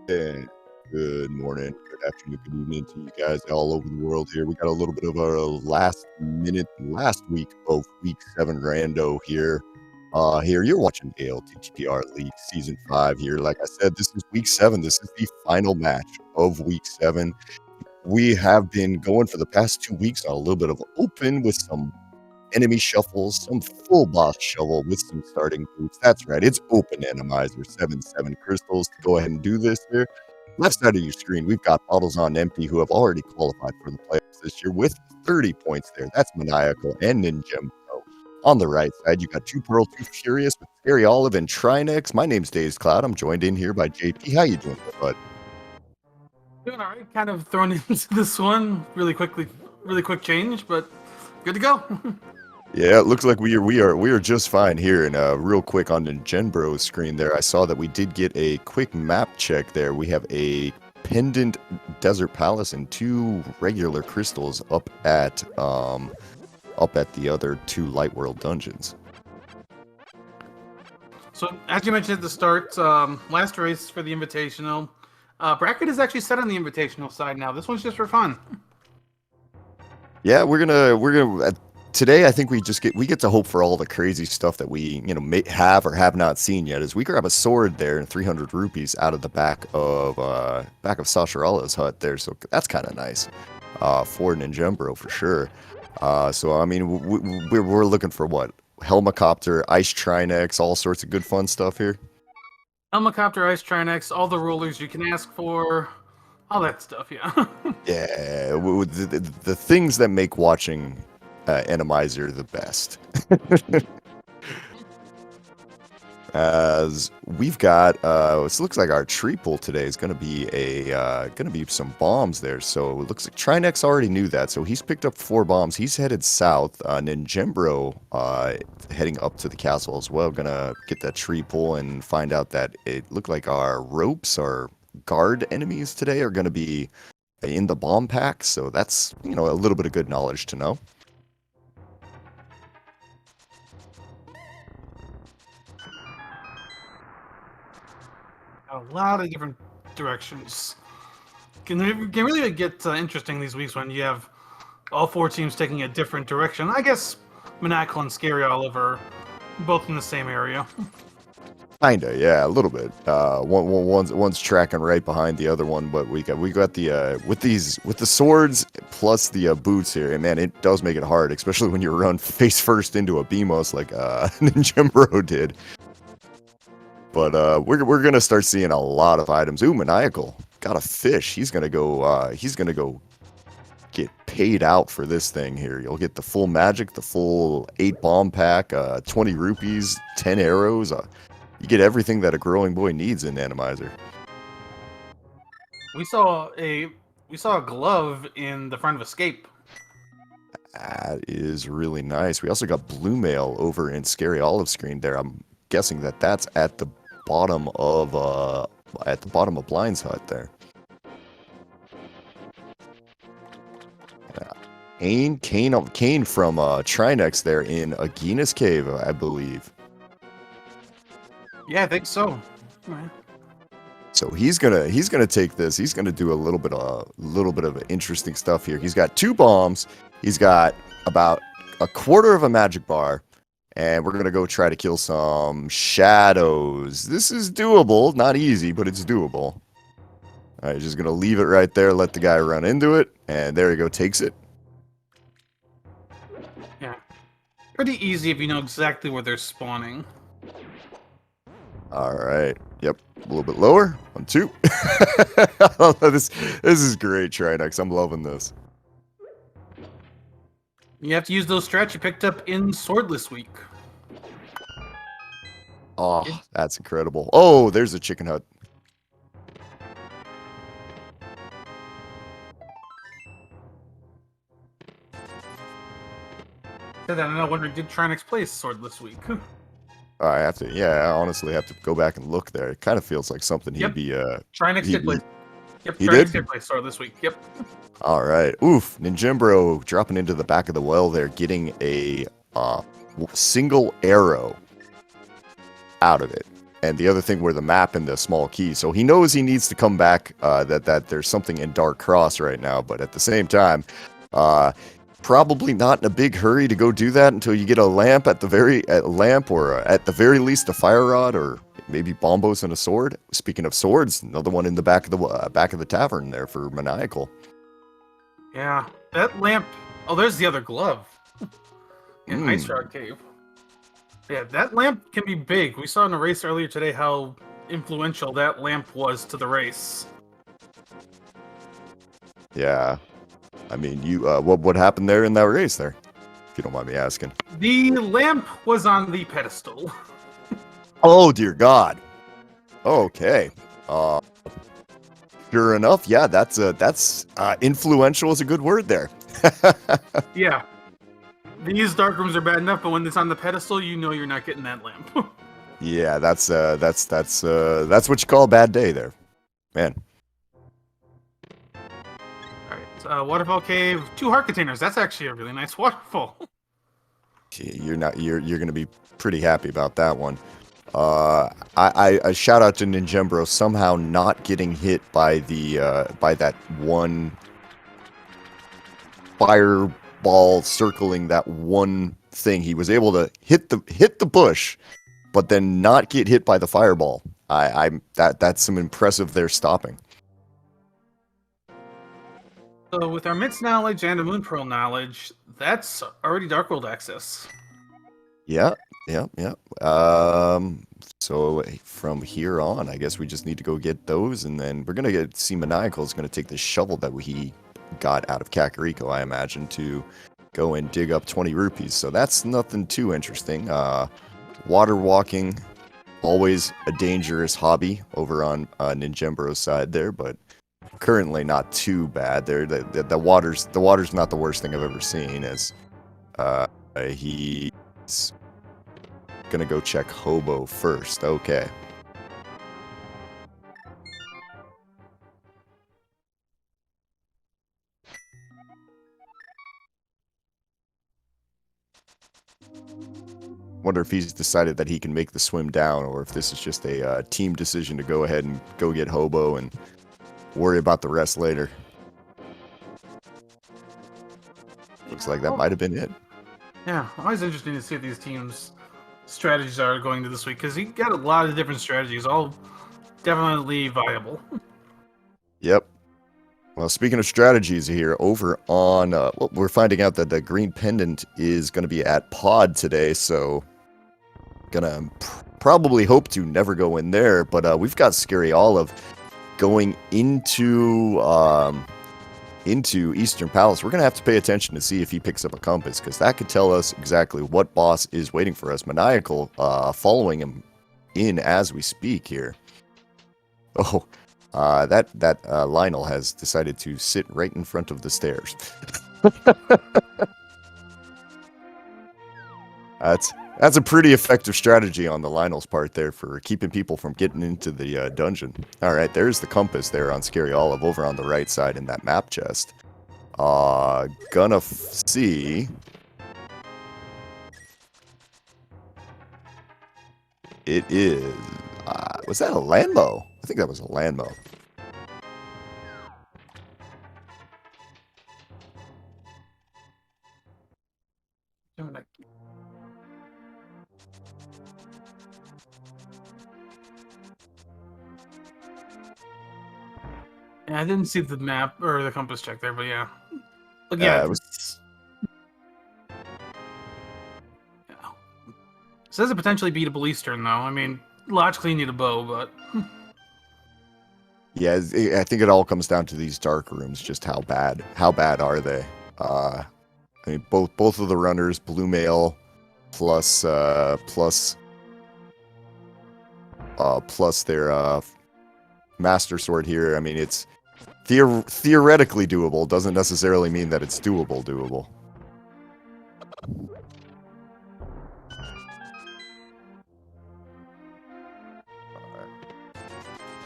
And good morning, good afternoon, good evening to you guys all over the world here. We got a little bit of our last week of week 7 rando here. Here you're watching ALTTPR League Season 5 here. Like I said, this is week 7. This is the final match of week 7. We have been going for the past 2 weeks on a little bit of open with some enemy shuffles, some full boss shovel with some starting groups. That's right, it's open randomizer, 7 crystals to go ahead and do this here. Left side of your screen, we've got bottles on empty who have already qualified for the playoffs this year with 30 points there. That's Maniacal and Ninja. On the right side, you got 2Pearl2Furious with Scary Olive and Trinex. My name's Dazed Cloud. I'm joined in here by JP. How you doing, bud? Doing all right. Kind of thrown into this one really quick change, but good to go. Yeah, it looks like we are just fine here. And real quick on the Genbro's screen there, I saw that we did get a quick map check there. We have a pendant desert palace and 2 regular crystals up at the other 2 light world dungeons. So as you mentioned at the start, last race for the Invitational. Bracket is actually set on the Invitational side now. This one's just for fun. Yeah, we're gonna today. I think we get to hope for all the crazy stuff that we may have or have not seen yet. As we grab a sword there and 300 rupees out of the back of Sasharalla's hut there, so that's kind of nice for Ninjembro for sure. So I mean, we're looking for what? Helmicopter, Ice Trinex, all sorts of good fun stuff here. Helmicopter, Ice Trinex, all the rollers you can ask for, all that stuff, yeah. Yeah, the things that make watching Randomizer the best. As we've got, it looks like our tree pull today is going to be some bombs there. So it looks like Trinex already knew that, so he's picked up 4 bombs. He's headed south. Ninjembro heading up to the castle as well. Gonna get that tree pull and find out that it looked like our ropes, our guard enemies today, are going to be in the bomb pack. So that's a little bit of good knowledge to know. A lot of different directions. Can really get interesting these weeks when you have all 4 teams taking a different direction. I guess Maniacal and Scary Olive are both in the same area. Kinda, yeah, a little bit. One's tracking right behind the other one, but we got the with the swords plus the boots here, and man, it does make it hard, especially when you run face first into a Beamos like Ninjembro did. But we're gonna start seeing a lot of items. Ooh, Maniacal got a fish. He's gonna go get paid out for this thing here. You'll get the full magic, the full 8 bomb pack, 20 rupees, 10 arrows. You get everything that a growing boy needs in Randomizer. We saw a glove in the front of Escape. That is really nice. We also got Blue Mail over in Scary Olive screen there. I'm guessing that's at the bottom of Blind's hut there. Kane from Trinex there in Agina's cave, I believe. Yeah, I think so. So he's gonna take this. He's gonna do a little bit of interesting stuff here. He's got 2 bombs. He's got about a quarter of a magic bar, and we're gonna go try to kill some shadows. This is doable, not easy, but it's doable. All right, just gonna leave it right there. Let the guy run into it, and there he go, takes it. Yeah, pretty easy if you know exactly where they're spawning. All right. Yep. A little bit lower. 1, 2. This is great, Trinex. I'm loving this. You have to use those strats you picked up in Swordless Week. Oh, that's incredible. Oh, there's a chicken hut. Said that, and I wondered, did Trinex play Swordless Week? I honestly have to go back and look there. It kind of feels like something he'd be. Trinex did play. Yep, he Trinex did play Swordless Week. Yep. All right. Oof. Ninjembro dropping into the back of the well there, getting a single arrow out of it. and the other thing were the map and the small key. So he knows he needs to come back, that there's something in Dark Cross right now, but at the same time, probably not in a big hurry to go do that until you get a lamp at the very least a fire rod, or maybe bombos and a sword. Speaking of swords, another one in the back of the tavern there for Maniacal. Yeah, that lamp. Oh, there's the other glove. In Ice Shroud Cave. Yeah, that lamp can be big. We saw in a race earlier today how influential that lamp was to the race. Yeah, I mean, you what happened there in that race there, if you don't mind me asking? The lamp was on the pedestal. Oh dear God. Okay. Sure enough, yeah, that's influential is a good word there. Yeah. These dark rooms are bad enough, but when it's on the pedestal, you know you're not getting that lamp. Yeah, that's what you call a bad day there, man. All right, waterfall cave, 2 heart containers. That's actually a really nice waterfall. Gee, you're gonna be pretty happy about that one. I shout out to Ninjembro somehow not getting hit by the by that one fireball circling that one thing. He was able to hit the bush, but then not get hit by the fireball. That's some impressive there stopping. So with our Mitz knowledge and a Moonpearl knowledge, that's already Dark World access. Yeah. So from here on, I guess we just need to go get those, and then we're gonna see Maniacal is gonna take the shovel that he got out of Kakariko, I imagine, to go and dig up 20 rupees. So that's nothing too interesting. Water walking, always a dangerous hobby over on Ninjembro's side there, but currently not too bad. There, the water's not the worst thing I've ever seen. As he's gonna go check Hobo first. Okay. Wonder if he's decided that he can make the swim down, or if this is just a team decision to go ahead and go get Hobo and worry about the rest later. Looks like that might have been it. Yeah, always interesting to see what these teams' strategies are going to this week, because he got a lot of different strategies, all definitely viable. Yep. Well, speaking of strategies here, over on, well, we're finding out that the green pendant is going to be at Pod today, so gonna probably hope to never go in there, but we've got Scary Olive going into Eastern Palace. We're gonna have to pay attention to see if he picks up a compass, because that could tell us exactly what boss is waiting for us. Maniacal following him in as we speak here. Oh, that Lionel has decided to sit right in front of the stairs. That's a pretty effective strategy on the Lionel's part there for keeping people from getting into the dungeon. All right, there's the compass there on Scary Olive over on the right side in that map chest. Gonna see. It is. Was that a Landmo? I think that was a Landmo. Yeah, I didn't see the map or the compass check there, but yeah. But yeah, It was. Yeah. Says it potentially beatable Eastern, though. I mean, logically you need a bow, but Yeah, I think it all comes down to these dark rooms. Just how bad are they? I mean, both of the runners, Blue Mail, plus their Master Sword here. I mean, it's theoretically doable. Doesn't necessarily mean that it's doable.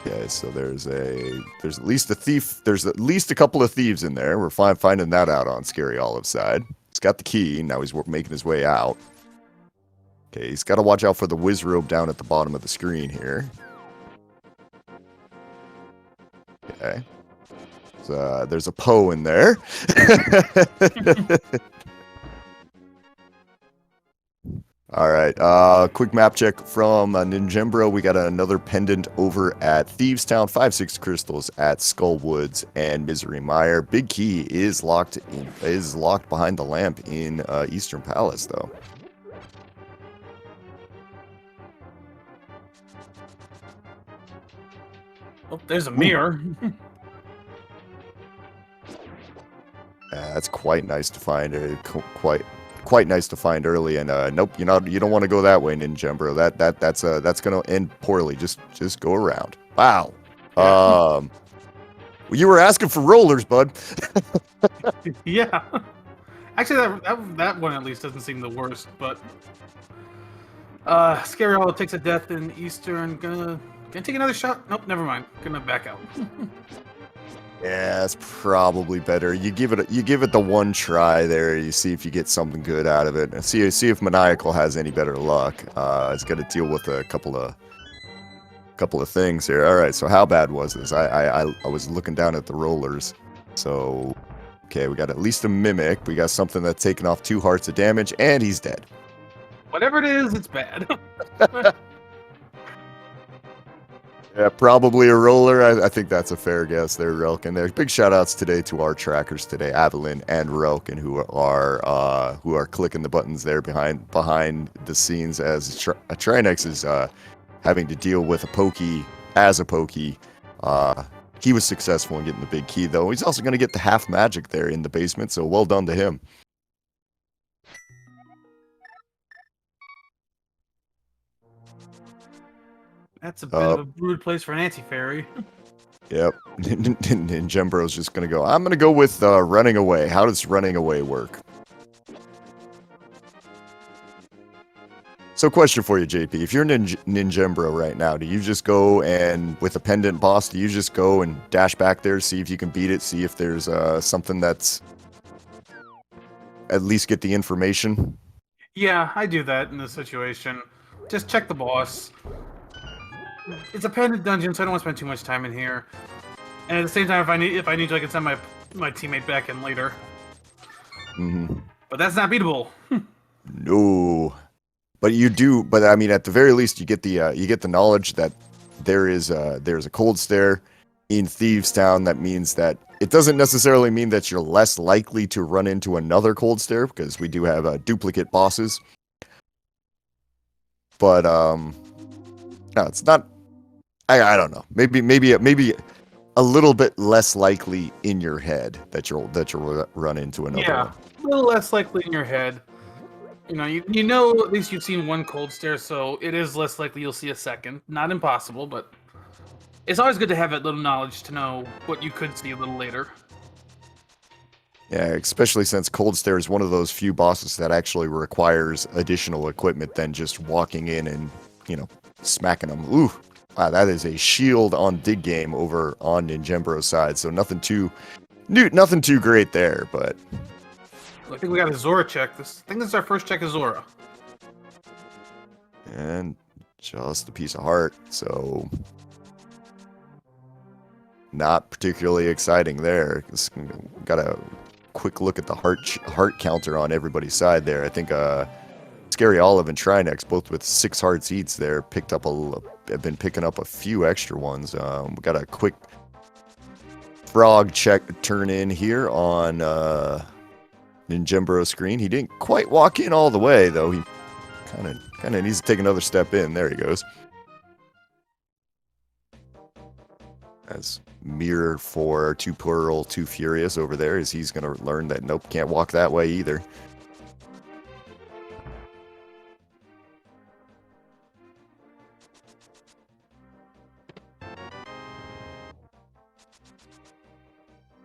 Okay, so there's at least a thief. There's at least a couple of thieves in there. We're finding that out on Scary Olive's side. He's got the key. Now he's making his way out. Okay, he's got to watch out for the whiz robe down at the bottom of the screen here. Okay. So, there's a Poe in there. All right. Quick map check from Ninjembro. We got another pendant over at Thieves Town, 5-6 crystals at Skullwoods and Misery Mire. Big key is locked behind the lamp in Eastern Palace, though. Oh, there's a mirror. That's quite nice to find. Quite nice to find early. And nope, you don't want to go that way, Ninjembro. That's gonna end poorly. Just go around. Wow. Yeah. You were asking for rollers, bud. Yeah. Actually, that one at least doesn't seem the worst, but Scary Hollow takes a death in Eastern. Gonna take another shot. Nope, never mind. Gonna back out. Yeah, it's probably better. You give it the one try there. You see if you get something good out of it. And see if Maniacal has any better luck. It's got to deal with a couple of things here. All right, so how bad was this? I was looking down at the rollers. So, okay, we got at least a mimic. We got something that's taken off 2 hearts of damage, and he's dead. Whatever it is, it's bad. Yeah, probably a roller. I think that's a fair guess there, Relkin. There. Big shout outs today to our trackers today, Avalyn and Relkin, who are clicking the buttons there behind the scenes as Trinex is having to deal with a pokey as a pokey. He was successful in getting the big key, though. He's also going to get the half magic there in the basement, so well done to him. That's a bit of a rude place for an anti-fairy. Yep. Ninjembro's just going to go. I'm going to go with running away. How does running away work? So question for you, JP. If you're Ninjembro right now, do you just go and, with a pendant boss, do you just go and dash back there, see if you can beat it, see if there's something that's at least get the information? Yeah, I do that in this situation. Just check the boss. It's a pendant dungeon, so I don't want to spend too much time in here. And at the same time, if I need to, I can send my teammate back in later. Mm-hmm. But that's not beatable. No, but you do. But I mean, at the very least, you get the knowledge that there's a cold stare in Thieves Town. That means that it doesn't necessarily mean that you're less likely to run into another cold stare, because we do have duplicate bosses. But no, it's not. I don't know. Maybe a little bit less likely in your head that you'll run into another. Yeah, one. A little less likely in your head. You know at least you've seen one cold stare, so it is less likely you'll see a second. Not impossible, but it's always good to have that little knowledge to know what you could see a little later. Yeah, especially since Cold Stare is one of those few bosses that actually requires additional equipment than just walking in and, smacking them. Ooh, wow, that is a shield on Dig Game over on Ninjembro's side, so nothing too great there, but... I think we got a Zora check. I think this is our first check of Zora. And just a piece of heart, so... Not particularly exciting there. Got a quick look at the heart counter on everybody's side there. I think Scary Olive and Trinex, both with 6 hearts each there, have been picking up a few extra ones. We got a quick frog check turn in here on Ninjembro's screen. He didn't quite walk in all the way, though. He kind of needs to take another step in. There he goes. As mirror for 2Pearl2Furious over there, as he's going to learn that nope, can't walk that way either.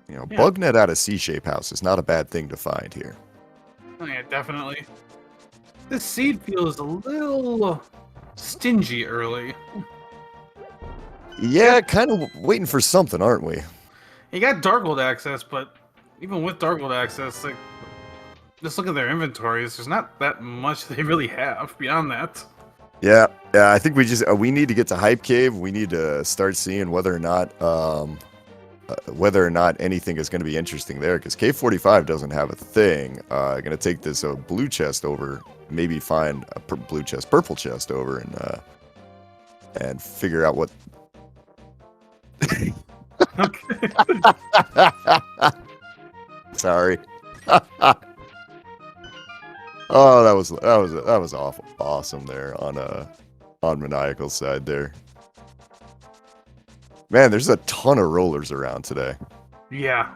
Yeah. Bugnet out of C-shape house is not a bad thing to find here. Oh yeah, definitely. This seed feels a little stingy early. Yeah, kind of waiting for something, aren't we? You got Darkwood access, but even with Darkwood access, just look at their inventories. There's not that much they really have beyond that. Yeah, I think we need to get to Hype Cave. We need to start seeing whether or not anything is going to be interesting there, because Cave 45 doesn't have a thing. Going to take this blue chest over, maybe find a purple chest over, and figure out what. Okay. Sorry. Oh, that was awesome there on Maniacal's side there. Man, there's a ton of rollers around today. Yeah.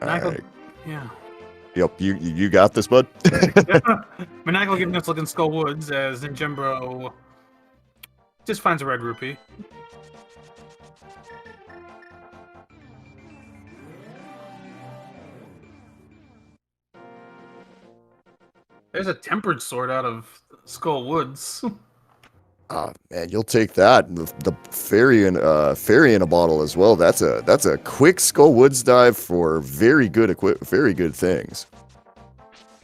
Right. Yeah. Yep, you got this, bud. Maniacal giving us looking Skull Woods as Ninjembro just finds a red rupee. There's a tempered sword out of Skull Woods. Oh man, you'll take that. The fairy in a bottle as well. That's a quick Skull Woods dive for very good things.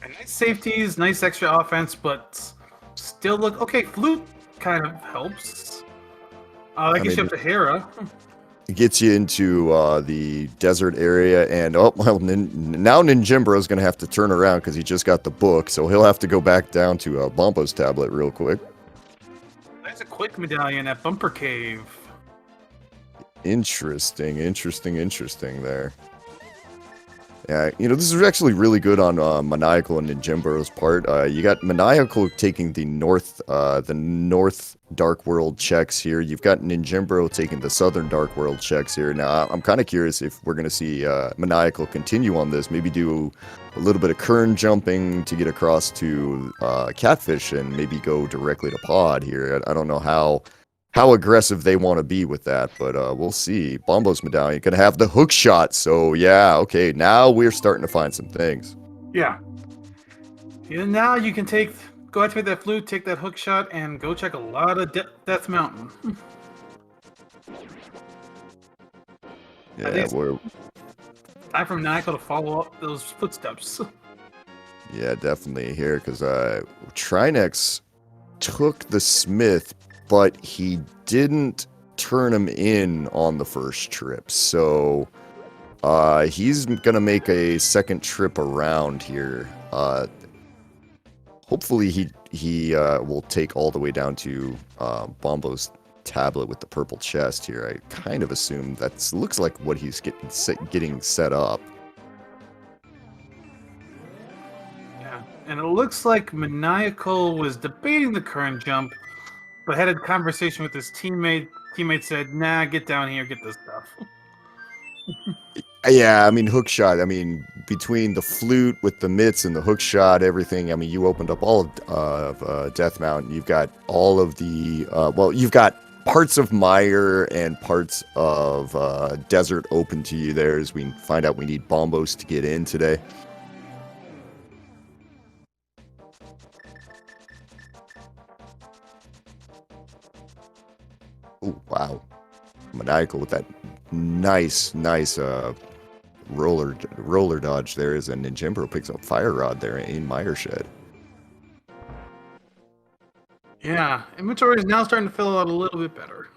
And nice safeties, nice extra offense, but still look okay. Flute kind of helps. That gets you up to Hera. It gets you into the desert area, and now Ninjembro is going to have to turn around because he just got the book, so he'll have to go back down to Bombo's tablet real quick. That's a quick medallion at Bumper Cave. Interesting there. Yeah, this is actually really good on Maniacal and Ninjembro's part. You got Maniacal taking the north Dark World checks here. You've got Ninjembro taking the southern Dark World checks here. Now, I'm kind of curious if we're going to see Maniacal continue on this. Maybe do a little bit of kern jumping to get across to Catfish and maybe go directly to Pod here. I don't know how aggressive they want to be with that, but we'll see. Bombo's medallion gonna have the hook shot, so yeah, okay, now we're starting to find some things. Yeah. And now you can go activate that flute, take that hook shot, and go check a lot of Death Mountain. Yeah, we're time for Maniacal to follow up those footsteps. Yeah, definitely here, because Trinex took the Smith, but he didn't turn him in on the first trip. So he's going to make a second trip around here. Hopefully he will take all the way down to Bombo's tablet with the purple chest here. I kind of assume that looks like what he's getting set up. Yeah, and it looks like Maniacal was debating the current jump, but had a conversation with his teammate. Teammate said, "Nah, get down here, get this stuff." Yeah, I mean, hook shot. I mean, between the flute with the mitts and the hook shot, everything. I mean, you opened up all of Death Mountain. You've got all of the you've got parts of Mire and parts of Desert open to you there as we find out we need Bombos to get in today. Oh, wow. Maniacal with that nice roller dodge there as a Ninjembro picks up Fire Rod there in Mire Shed. Yeah, inventory is now starting to fill out a little bit better.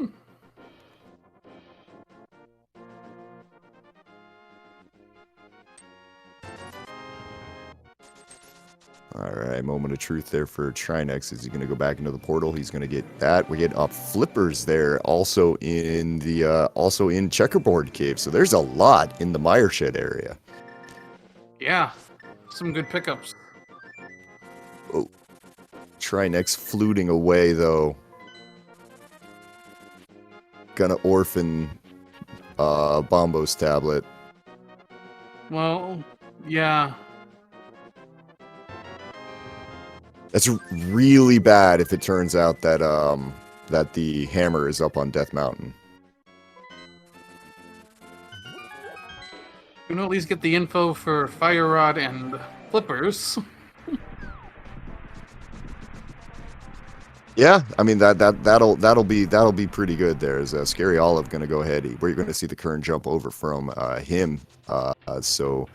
Alright, moment of truth there for Trinex. Is he going to go back into the portal? He's going to get that. We get flippers there, also in Checkerboard Cave. So there's a lot in the Mire Shed area. Yeah, some good pickups. Oh, Trinex fluting away though. Gonna orphan Bombo's tablet. Well, yeah. That's really bad if it turns out that that the hammer is up on Death Mountain. You can at least get the info for Fire Rod and Flippers. Yeah, I mean that'll be pretty good. There is Scary Olive going to go ahead. We're going to see the current jump over from him. So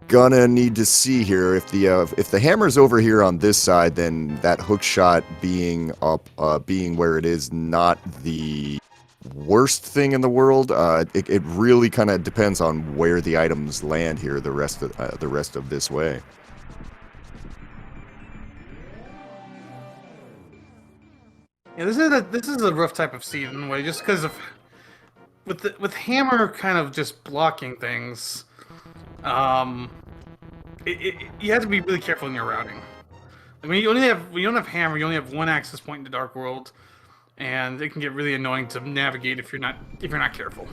gonna need to see here if the hammer's over here on this side, then that hook shot being up, being where it is, not the worst thing in the world. It really kind of depends on where the items land here the rest of this way. Yeah, this is a rough type of seed in a way, just because of with hammer kind of just blocking things. Um, you have to be really careful in your routing. I mean, when you don't have hammer, you only have one access point in the dark world, and it can get really annoying to navigate if you're not careful.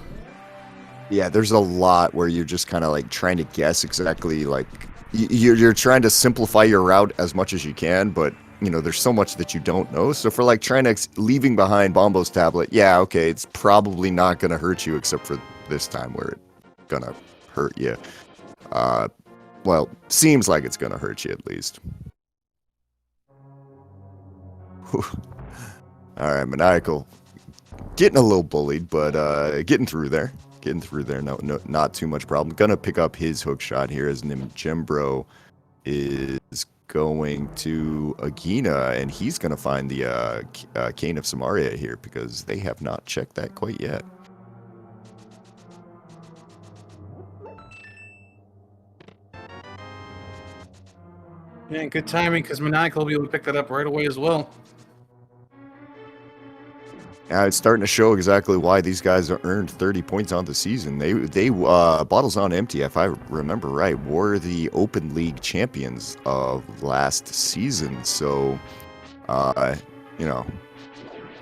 Yeah, there's a lot where you're just kind of like trying to guess exactly, like you're trying to simplify your route as much as you can, but you know there's so much that you don't know. So for like trying to leaving behind Bombo's tablet, yeah, okay, it's probably not gonna hurt you except for this time where it's gonna hurt you. Uh, well, seems like it's gonna hurt you at least. All right, Maniacal, getting a little bullied, but getting through there. Getting through there, no, not too much problem. Gonna pick up his hook shot here as Nimjembro is going to Agina, and he's gonna find the Cane of Samaria here because they have not checked that quite yet. Yeah, good timing because Maniacal will be able to pick that up right away as well. Now it's starting to show exactly why these guys earned 30 points on the season. They Bottles on Empty, if I remember right, were the Open League champions of last season. So, you know,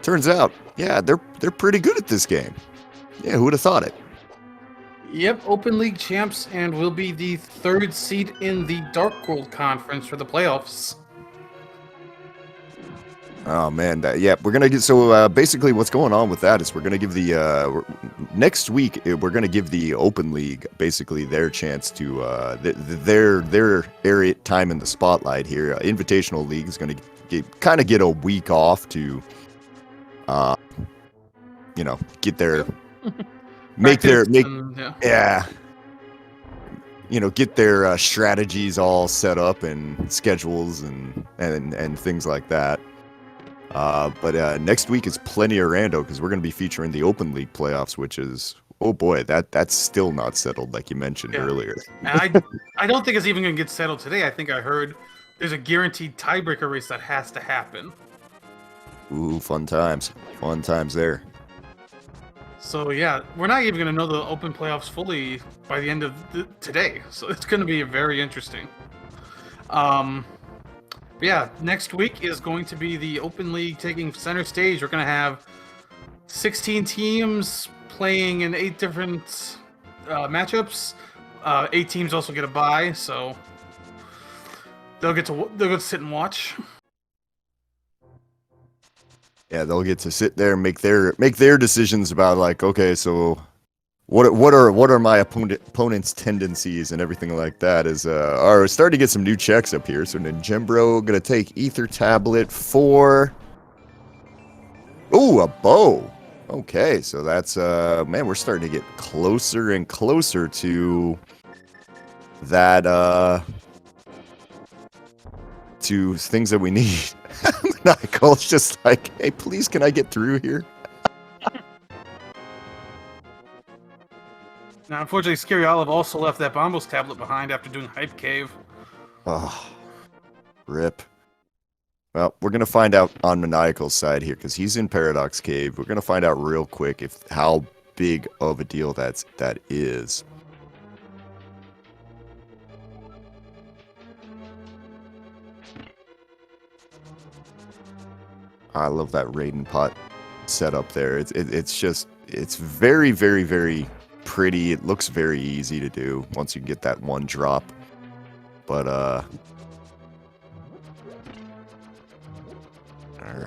turns out, yeah, they're pretty good at this game. Yeah, who would have thought it? Yep, Open League champs, and will be the third seed in the Dark World Conference for the playoffs. Oh man, yeah, we're gonna get so basically what's going on with that is we're gonna give the next week we're gonna give the Open League basically their chance to their area time in the spotlight here. Invitational League is gonna kind of get a week off to you know get their yeah, you know, get their strategies all set up and schedules and things like that. But next week is plenty of rando because we're going to be featuring the Open League playoffs, which is, oh boy, that's still not settled like you mentioned earlier. And I don't think it's even going to get settled today. I think I heard there's a guaranteed tiebreaker race that has to happen. Ooh, fun times there. So yeah, we're not even going to know the Open playoffs fully by the end of today. So it's going to be very interesting. Yeah, next week is going to be the Open League taking center stage. We're going to have 16 teams playing in 8 different matchups. 8 teams also get a bye, so they'll get to sit and watch. Yeah, they'll get to sit there and make their decisions about like, okay, so what are my opponent's tendencies and everything like that. Is we're starting to get some new checks up here. So Nimjembro gonna take Ether Tablet for a bow. Okay, so that's man, we're starting to get closer and closer to that to things that we need. It's just like, hey, please, can I get through here? Now, unfortunately, Scary Olive also left that Bombos tablet behind after doing Hype Cave. Oh, rip. Well, we're gonna find out on Maniacal's side here because he's in Paradox Cave. We're gonna find out real quick how big of a deal that is. I love that Raiden pot setup there. It's very, very, very pretty. It looks very easy to do once you get that one drop. But all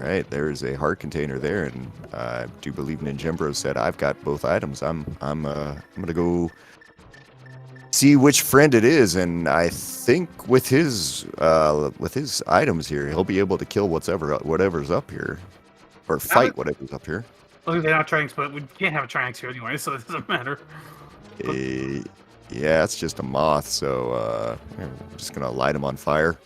right, there's a heart container there, and I do believe Ninjembro said I've got both items. I'm gonna go see which friend it is, and I think with his items here, he'll be able to kill whatever's up here, or fight whatever's up here. Well, they're not triangles, but we can't have a triangle here anyway, so it doesn't matter. Yeah, it's just a moth, so I'm just gonna light him on fire.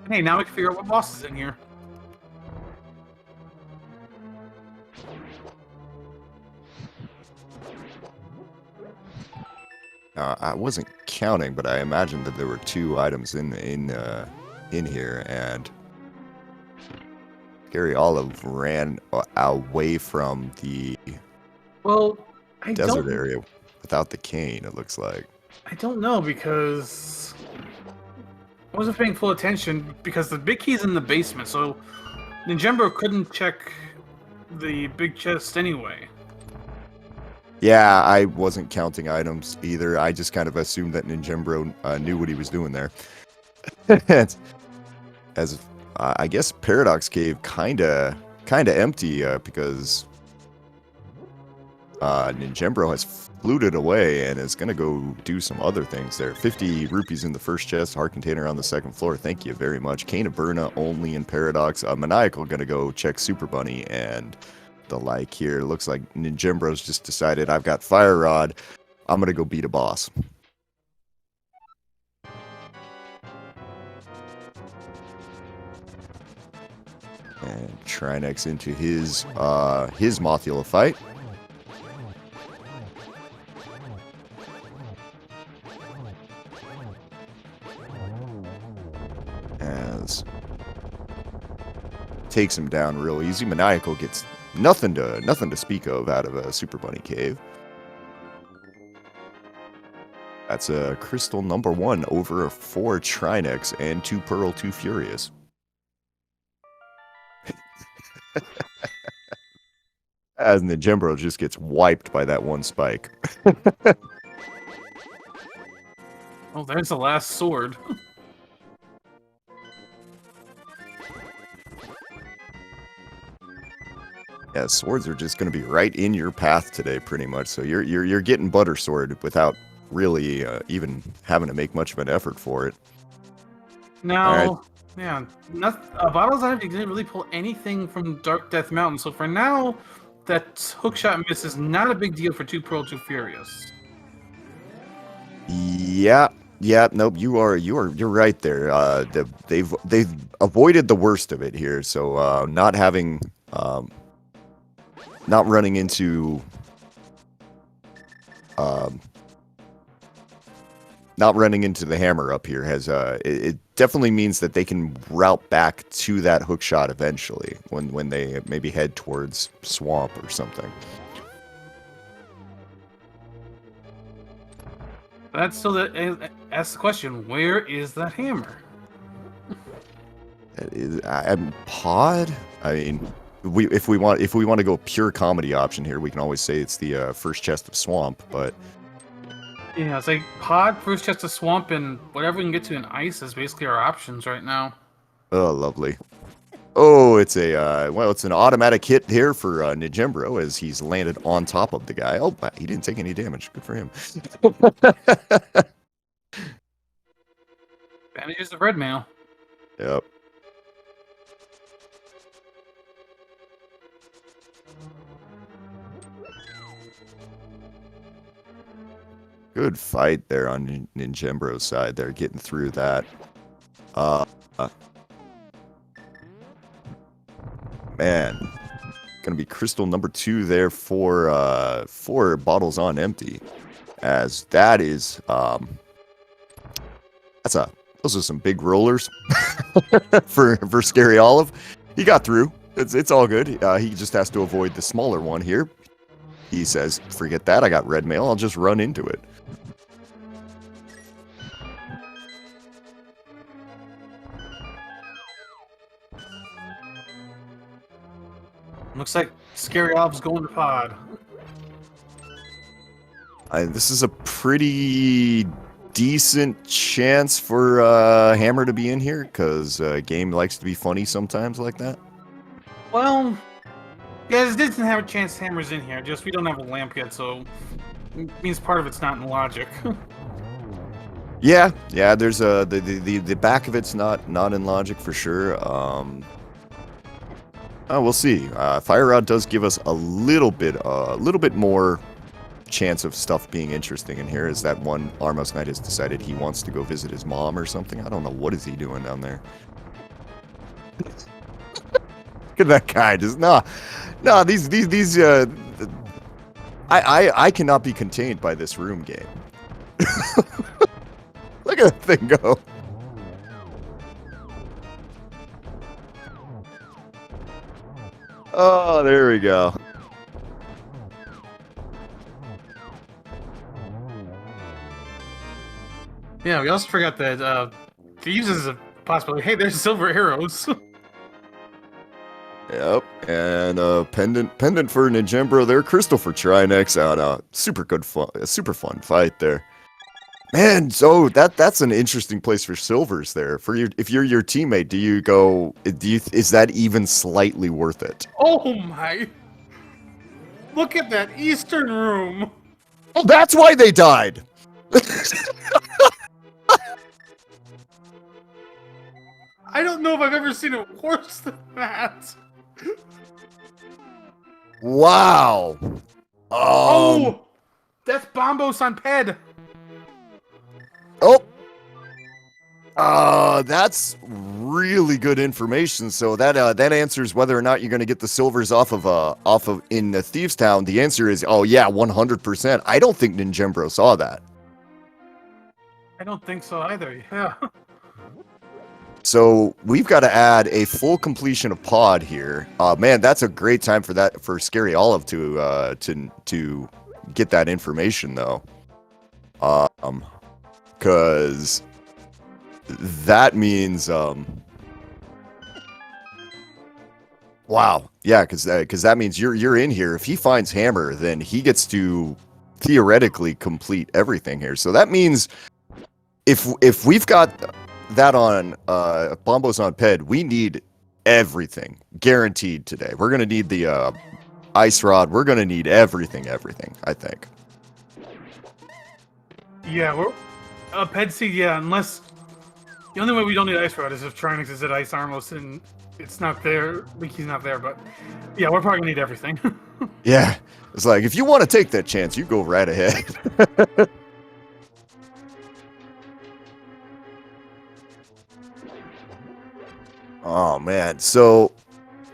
Hey, now we can figure out what boss is in here. I wasn't counting, but I imagined that there were 2 items in here, and Scary Olive ran away from the desert area without the cane. It looks like. I don't know, because I wasn't paying full attention, because the big key's in the basement, so Ninjembro couldn't check the big chest anyway. Yeah, I wasn't counting items either. I just kind of assumed that Ninjembro knew what he was doing there. As I guess Paradox Cave kinda empty because Ninjembro has fluted away and is gonna go do some other things there. 50 rupees in the first chest, heart container on the second floor. Thank you very much. Cane of Burna only in Paradox. Maniacal gonna go check Super Bunny and the like here. Looks like Ninjembro's just decided, I've got Fire Rod, I'm gonna go beat a boss. And Trinex into his Mothula fight. As takes him down real easy. Maniacal gets nothing to speak of out of a Super Bunny cave. That's a crystal number 1 over 4 Trinex and 2Pearl2Furious. As Ninjembro just gets wiped by that one spike. Oh, there's the last sword. Yeah, swords are just going to be right in your path today, pretty much. So you're getting Butter Sword without really even having to make much of an effort for it. Now, yeah, Bottle's Eye didn't really pull anything from Dark Death Mountain, so for now, that hookshot miss is not a big deal for 2Pearl2Furious. Yeah, nope. You're right there. They've avoided the worst of it here. So not running into the hammer up here has it definitely means that they can route back to that hook shot eventually when they maybe head towards swamp or something. That's still asks the question: where is that hammer? That is pod. I mean, if we want to go pure comedy option here, we can always say it's the first chest of swamp, but. Yeah, it's like pod, first chest of swamp, and whatever we can get to in ice is basically our options right now. Oh, lovely. Oh, it's it's an automatic hit here for Ninjembro as he's landed on top of the guy. Oh, he didn't take any damage. Good for him. Advantages of red mail. Yep. Good fight there on Ninjembro's side there, getting through that. Man, gonna be crystal number 2 there for bottles on empty, as that is those are some big rollers for Scary Olive. He got through. It's all good. He just has to avoid the smaller one here. He says, "Forget that. I got red mail. I'll just run into it." Looks like Scary Olive's going to pod. This is a pretty decent chance for Hammer to be in here because game likes to be funny sometimes like that. Well, yeah, it didn't have a chance Hammer's in here. Just we don't have a lamp yet, so it means part of it's not in logic. Yeah. There's the back of it's not in logic for sure. We'll see. Fire Rod does give us a little bit more chance of stuff being interesting in here. Is that one Armos Knight has decided he wants to go visit his mom or something? I don't know what is he doing down there. Look at that guy. Just no. These. I cannot be contained by this room game. Look at that thing go. Oh, there we go. Yeah, we also forgot that thieves is a possibility. Hey, there's silver arrows. Yep, and pendant for Ninjembro there, crystal for Trinex out. Super fun fight there. Man, so that's an interesting place for silvers there. For you, if you're your teammate, is that even slightly worth it? Oh my! Look at that eastern room. Oh, that's why they died. I don't know if I've ever seen it worse than that. Wow. Oh, that's Bombos on Ped. Oh, that's really good information. So that answers whether or not you're going to get the silvers off of in the Thieves Town. The answer is, oh yeah, 100%. I don't think Ninjembro saw that. I don't think so either. Yeah. So we've got to add a full completion of pod here. Man, that's a great time for Scary Olive to get that information though. Because that means wow, yeah, because that means you're in here. If he finds Hammer, then he gets to theoretically complete everything here. So that means if we've got that on Bombos on Ped, we need everything guaranteed today. We're gonna need the ice rod. We're gonna need everything. I think. Yeah, we're Ped C. Yeah, unless the only way we don't need ice rod is if Trinix is at Ice Armos and it's not there. He's not there, but yeah, we're probably gonna need everything. Yeah, it's like if you want to take that chance, you go right ahead. Oh man, so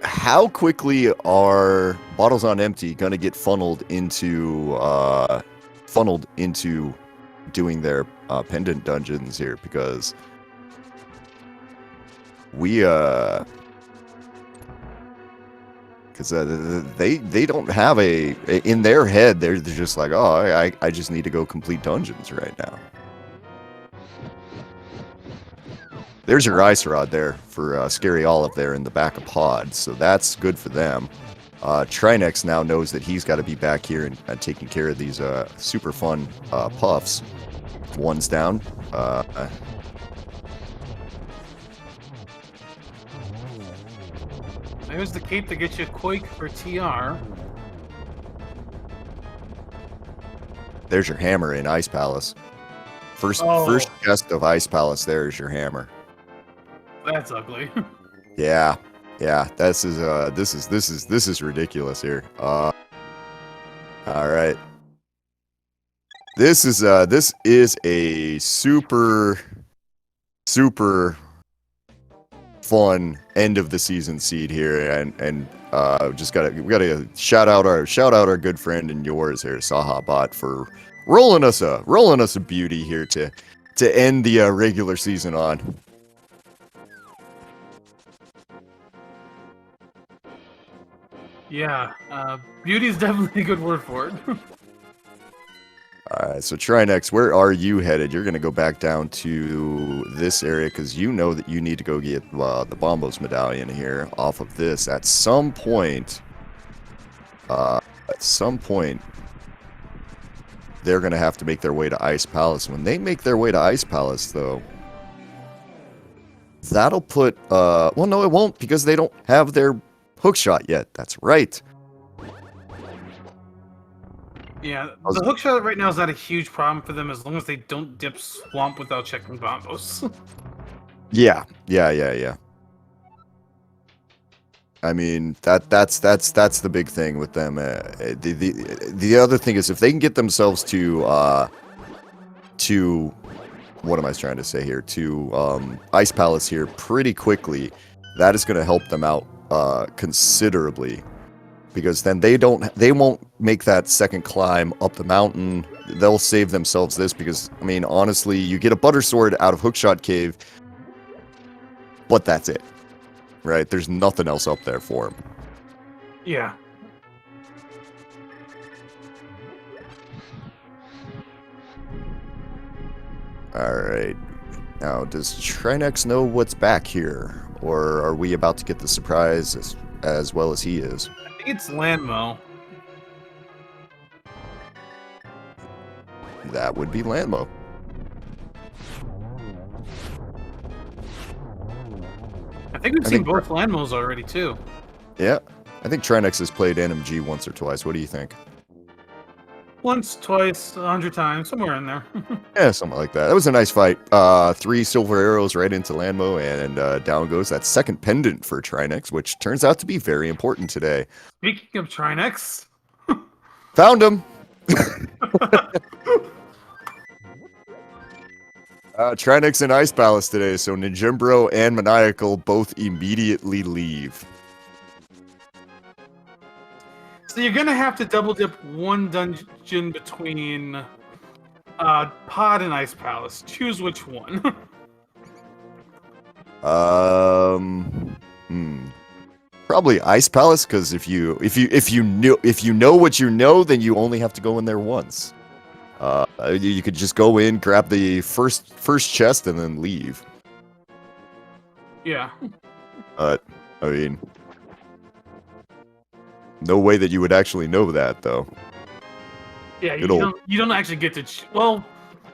how quickly are bottles on empty gonna get funneled into doing their pendant dungeons here? Because we they don't have in their head they're just like, oh, I just need to go complete dungeons right now. There's your ice rod there for Scary Olive there in the back of pod, so that's good for them. Trinex now knows that he's got to be back here and taking care of these super fun puffs. One's down. There's the cape to get you Quake for TR. There's your hammer in Ice Palace. First chest of Ice Palace. There's your hammer. That's ugly. Yeah. This is ridiculous here. All right. This is a super fun end of the season seed here, and we gotta shout out our good friend and yours here, Sahabot, for rolling us a beauty here to end the regular season on. Yeah, beauty is definitely a good word for it. All right, so Trinex, where are you headed? You're going to go back down to this area because you know that you need to go get the Bombos medallion here off of this at some point. There's they're going to have to make their way to Ice Palace. When they make their way to Ice Palace, though, that'll put... well, no, it won't, because they don't have their hookshot yet. That's right. Yeah, the hookshot right now is not a huge problem for them as long as they don't dip swamp without checking bombos. Yeah. I mean, that's the big thing with them. The other thing is if they can get themselves to what am I trying to say here? To Ice Palace here pretty quickly, that is going to help them out considerably. Because then they won't make that second climb up the mountain. They'll save themselves this because, I mean, honestly, you get a butter sword out of Hookshot Cave, but that's it, right? There's nothing else up there for them. Yeah. All right. Now, does Trinex know what's back here, or are we about to get the surprise as well as he is? I think it's Landmo. That would be Landmo. I think we've seen both Landmos already, too. Yeah. I think Trinex has played NMG once or twice. What do you think? Once, twice, 100 times, somewhere in there. Yeah, something like that. That was a nice fight. 3 silver arrows right into Landmo, and down goes that second pendant for Trinex, which turns out to be very important today. Speaking of Trinex... Found him! Trinex and Ice Palace today, so Ninjimbro and Maniacal both immediately leave. So you're gonna have to double dip one dungeon between Pod and Ice Palace. Choose which one. Probably Ice Palace, because if you know what you know, then you only have to go in there once. You could just go in, grab the first chest, and then leave. Yeah. I mean, no way that you would actually know that, though. Yeah, you don't actually get to... well,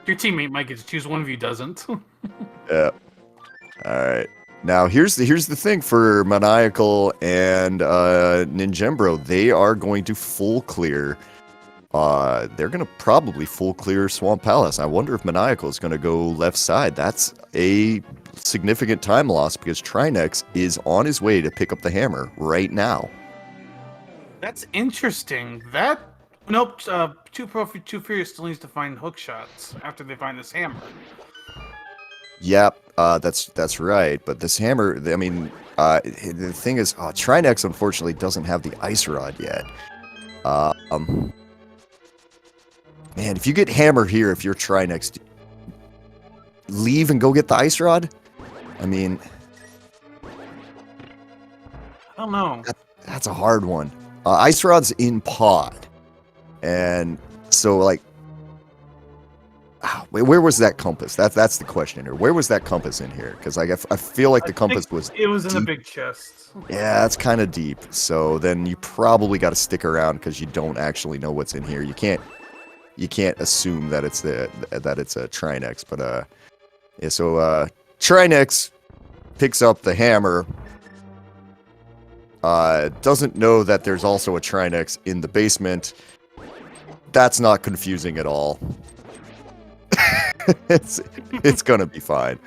your teammate might get to choose. One of you doesn't. Yeah. Alright. Now, here's the thing for Maniacal and Ninjimbro. They are going to full clear... they're going to probably full clear Swamp Palace. I wonder if Maniacal is going to go left side. That's a significant time loss because Trinex is on his way to pick up the hammer right now. That's interesting. Nope, 2Pearl2Furious still needs to find hook shots after they find this hammer. Yep, that's right. But this hammer, I mean, the thing is, Trinex unfortunately doesn't have the ice rod yet. Man, if you get hammer here, if you're Trinex, leave and go get the ice rod? I mean... I don't know. That's a hard one. Ice rod's in pod. And so, like... where was that compass? That's the question here. Where was that compass in here? Because I feel like the compass was it was deep. in a big chest. Yeah, that's kind of deep. So then you probably got to stick around because you don't actually know what's in here. You can't assume that it's a Trinex, but yeah. So Trinex picks up the hammer. Doesn't know that there's also a Trinex in the basement. That's not confusing at all. it's gonna be fine.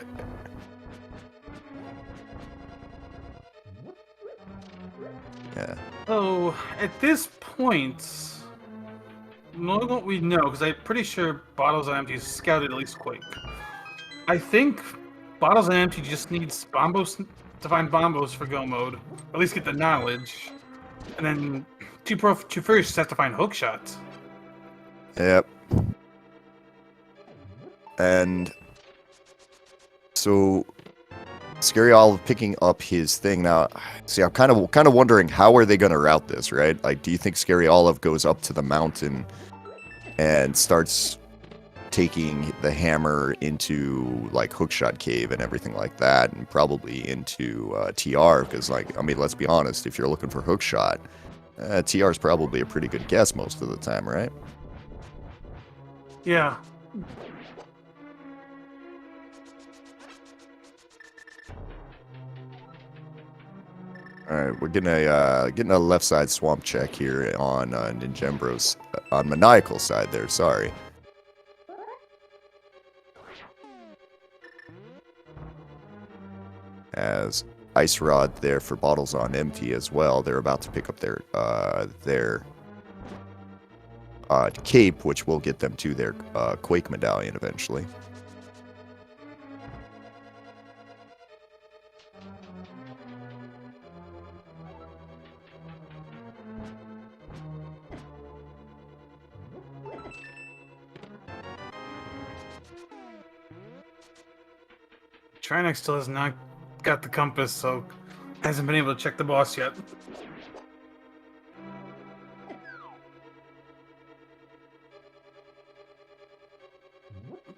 Yeah. So at this point, knowing what we know, because I'm pretty sure Bottles and Empty scouted at least Quake. I think Bottles and Empty just needs bombos to find bombos for go mode, or at least get the knowledge, and then 2Furious just have to find hook shots. Yep. And so Scary Olive picking up his thing now. See, I'm kind of wondering how are they going to route this, right? Like, do you think Scary Olive goes up to the mountain and starts taking the hammer into like Hookshot Cave and everything like that, and probably into TR? Because, like, I mean, let's be honest, if you're looking for Hookshot, TR is probably a pretty good guess most of the time, right? Yeah. All right, we're getting a left side swamp check here on Ninjembro's on Maniacal's side there. Sorry. As Ice Rod there for bottles on empty as well. They're about to pick up their cape, which will get them to their Quake medallion eventually. Trinex still has not got the compass, so hasn't been able to check the boss yet.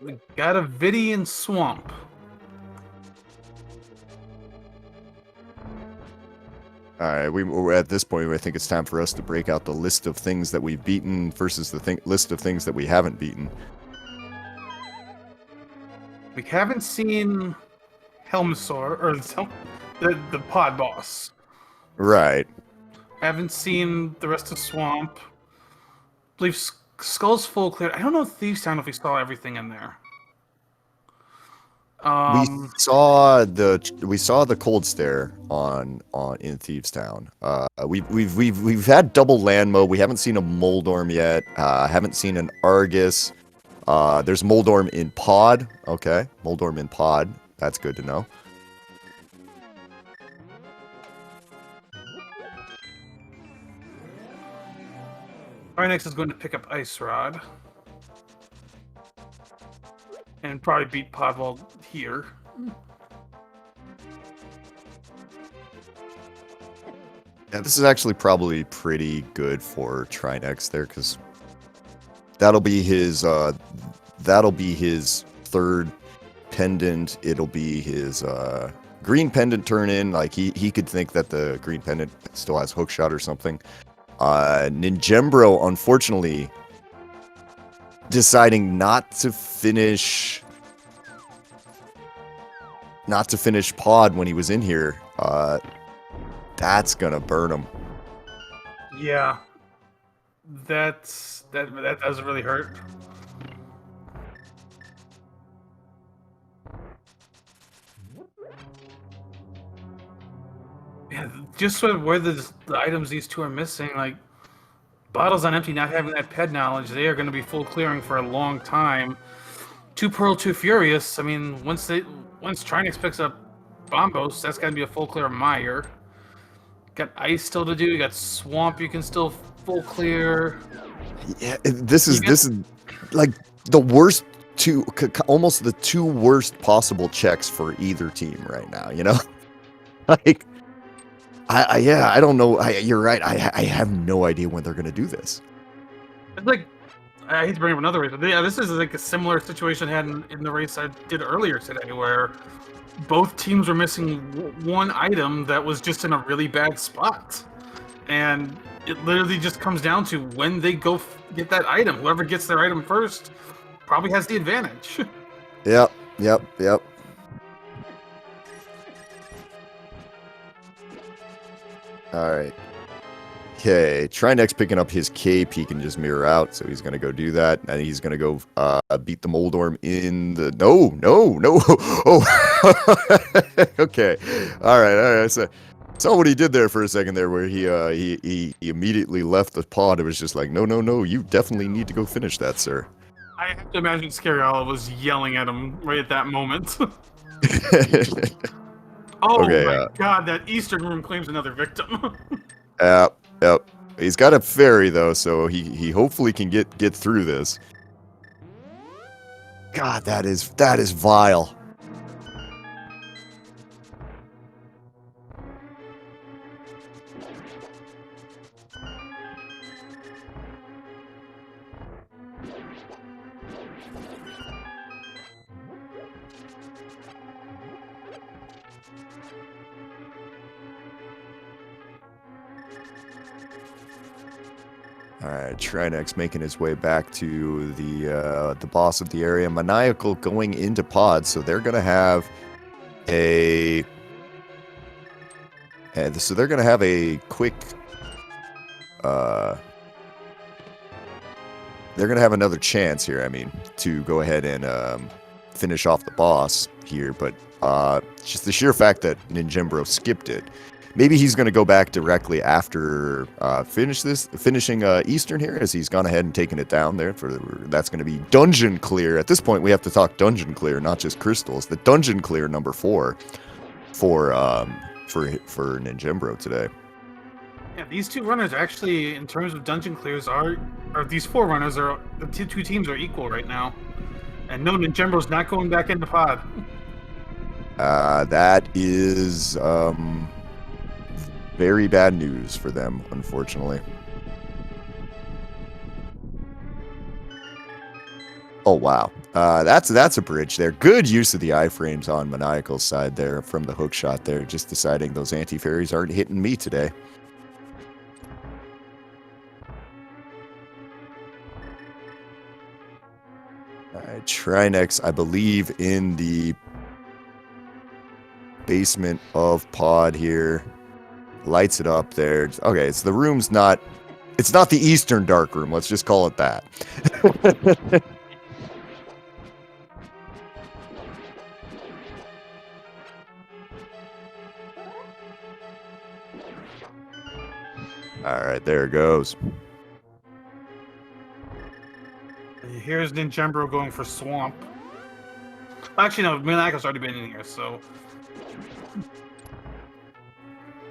We got a Vidian Swamp. All right, we're at this point. I think it's time for us to break out the list of things that we've beaten versus the list of things that we haven't beaten. We haven't seen Helmasaur, or the pod boss. Right. Haven't seen the rest of Swamp. I believe Skull's full clear. I don't know Thieves Town if we saw everything in there. We saw the cold stare on in Thieves Town. We've had double Landmo. We haven't seen a Moldorm yet. Haven't seen an Argus. There's Moldorm in Pod. Okay, Moldorm in Pod. That's good to know. Trinex is going to pick up Ice Rod. And probably beat Podwall here. Yeah, this is actually probably pretty good for Trinex there, because that'll be his third pendant. It'll be his green pendant turn in. Like he could think that the green pendant still has hookshot or something. Ninjembro, unfortunately, deciding not to finish Pod when he was in here. That's gonna burn him. Yeah, that does really hurt. Yeah, just sort of where the items these two are missing, like bottles on empty, not having that ped knowledge, they are going to be full clearing for a long time. 2Pearl2Furious. I mean, once Trinex picks up Bombos, that's got to be a full clear of Meyer. Got ice still to do. You got swamp. You can still full clear. Yeah, this is like the worst almost the two worst possible checks for either team right now. You know, like I don't know. You're right. I have no idea when they're gonna do this. It's like, I hate to bring up another race, but yeah, this is like a similar situation I had in the race I did earlier today, where both teams were missing one item that was just in a really bad spot. And it literally just comes down to when they go get that item. Whoever gets their item first probably has the advantage. Yep. All right. Okay, Trinex picking up his cape. He can just mirror out, so he's going to go do that. And he's going to go beat the Moldorm in the... No. Oh. Okay. All right. So saw what he did there for a second there, where he immediately left the pod. It was just like, no. You definitely need to go finish that, sir. I have to imagine Scariala was yelling at him right at that moment. Oh okay, my god, that Eastern room claims another victim. Yep. He's got a fairy though, so he hopefully can get through this. God, that is vile. All right, Trinex making his way back to the boss of the area. Maniacal going into pod, so they're gonna have a quick. They're gonna have another chance here. I mean, to go ahead and finish off the boss here, but just the sheer fact that Ninjembro skipped it. Maybe he's going to go back directly after finishing Eastern here, as he's gone ahead and taken it down there. That's going to be dungeon clear. At this point, we have to talk dungeon clear, not just crystals. The dungeon clear number 4 for Ninjembro today. Yeah, these two runners actually, in terms of dungeon clears, are these 4 runners are the two teams are equal right now, and no, Ninjembro's not going back into pod. That is very bad news for them, unfortunately. Oh wow, that's a bridge there. Good use of the iframes on Maniacal's side there from the hook shot there. Just deciding those anti-fairies aren't hitting me today. Trinex, I believe, in the basement of pod here. Lights it up there. Okay, it's the room's not... It's not the Eastern Dark Room. Let's just call it that. Alright, there it goes. Here's Ninjembro going for Swamp. Actually, no, Maniacal's already been in here, so...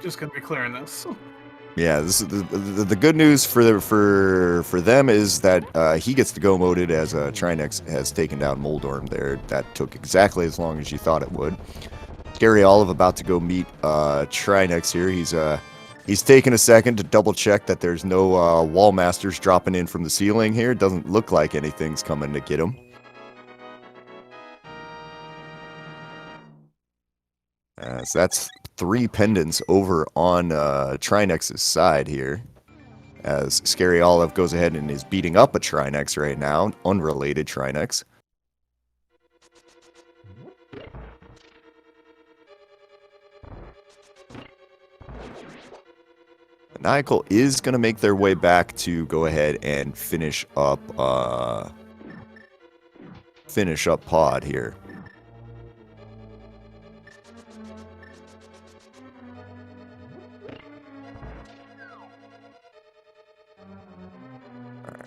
Just gonna be clearing this. Yeah, this is the good news for them is that he gets to go moded as Trinex has taken down Moldorm there. That took exactly as long as you thought it would. Gary Olive about to go meet Trinex here. He's taking a second to double check that there's no wall masters dropping in from the ceiling here. Doesn't look like anything's coming to get him. So that's 3 pendants over on Trinex's side here. As Scary Olive goes ahead and is beating up a Trinex right now. Unrelated Trinex. Maniacal is going to make their way back to go ahead and finish up pod here.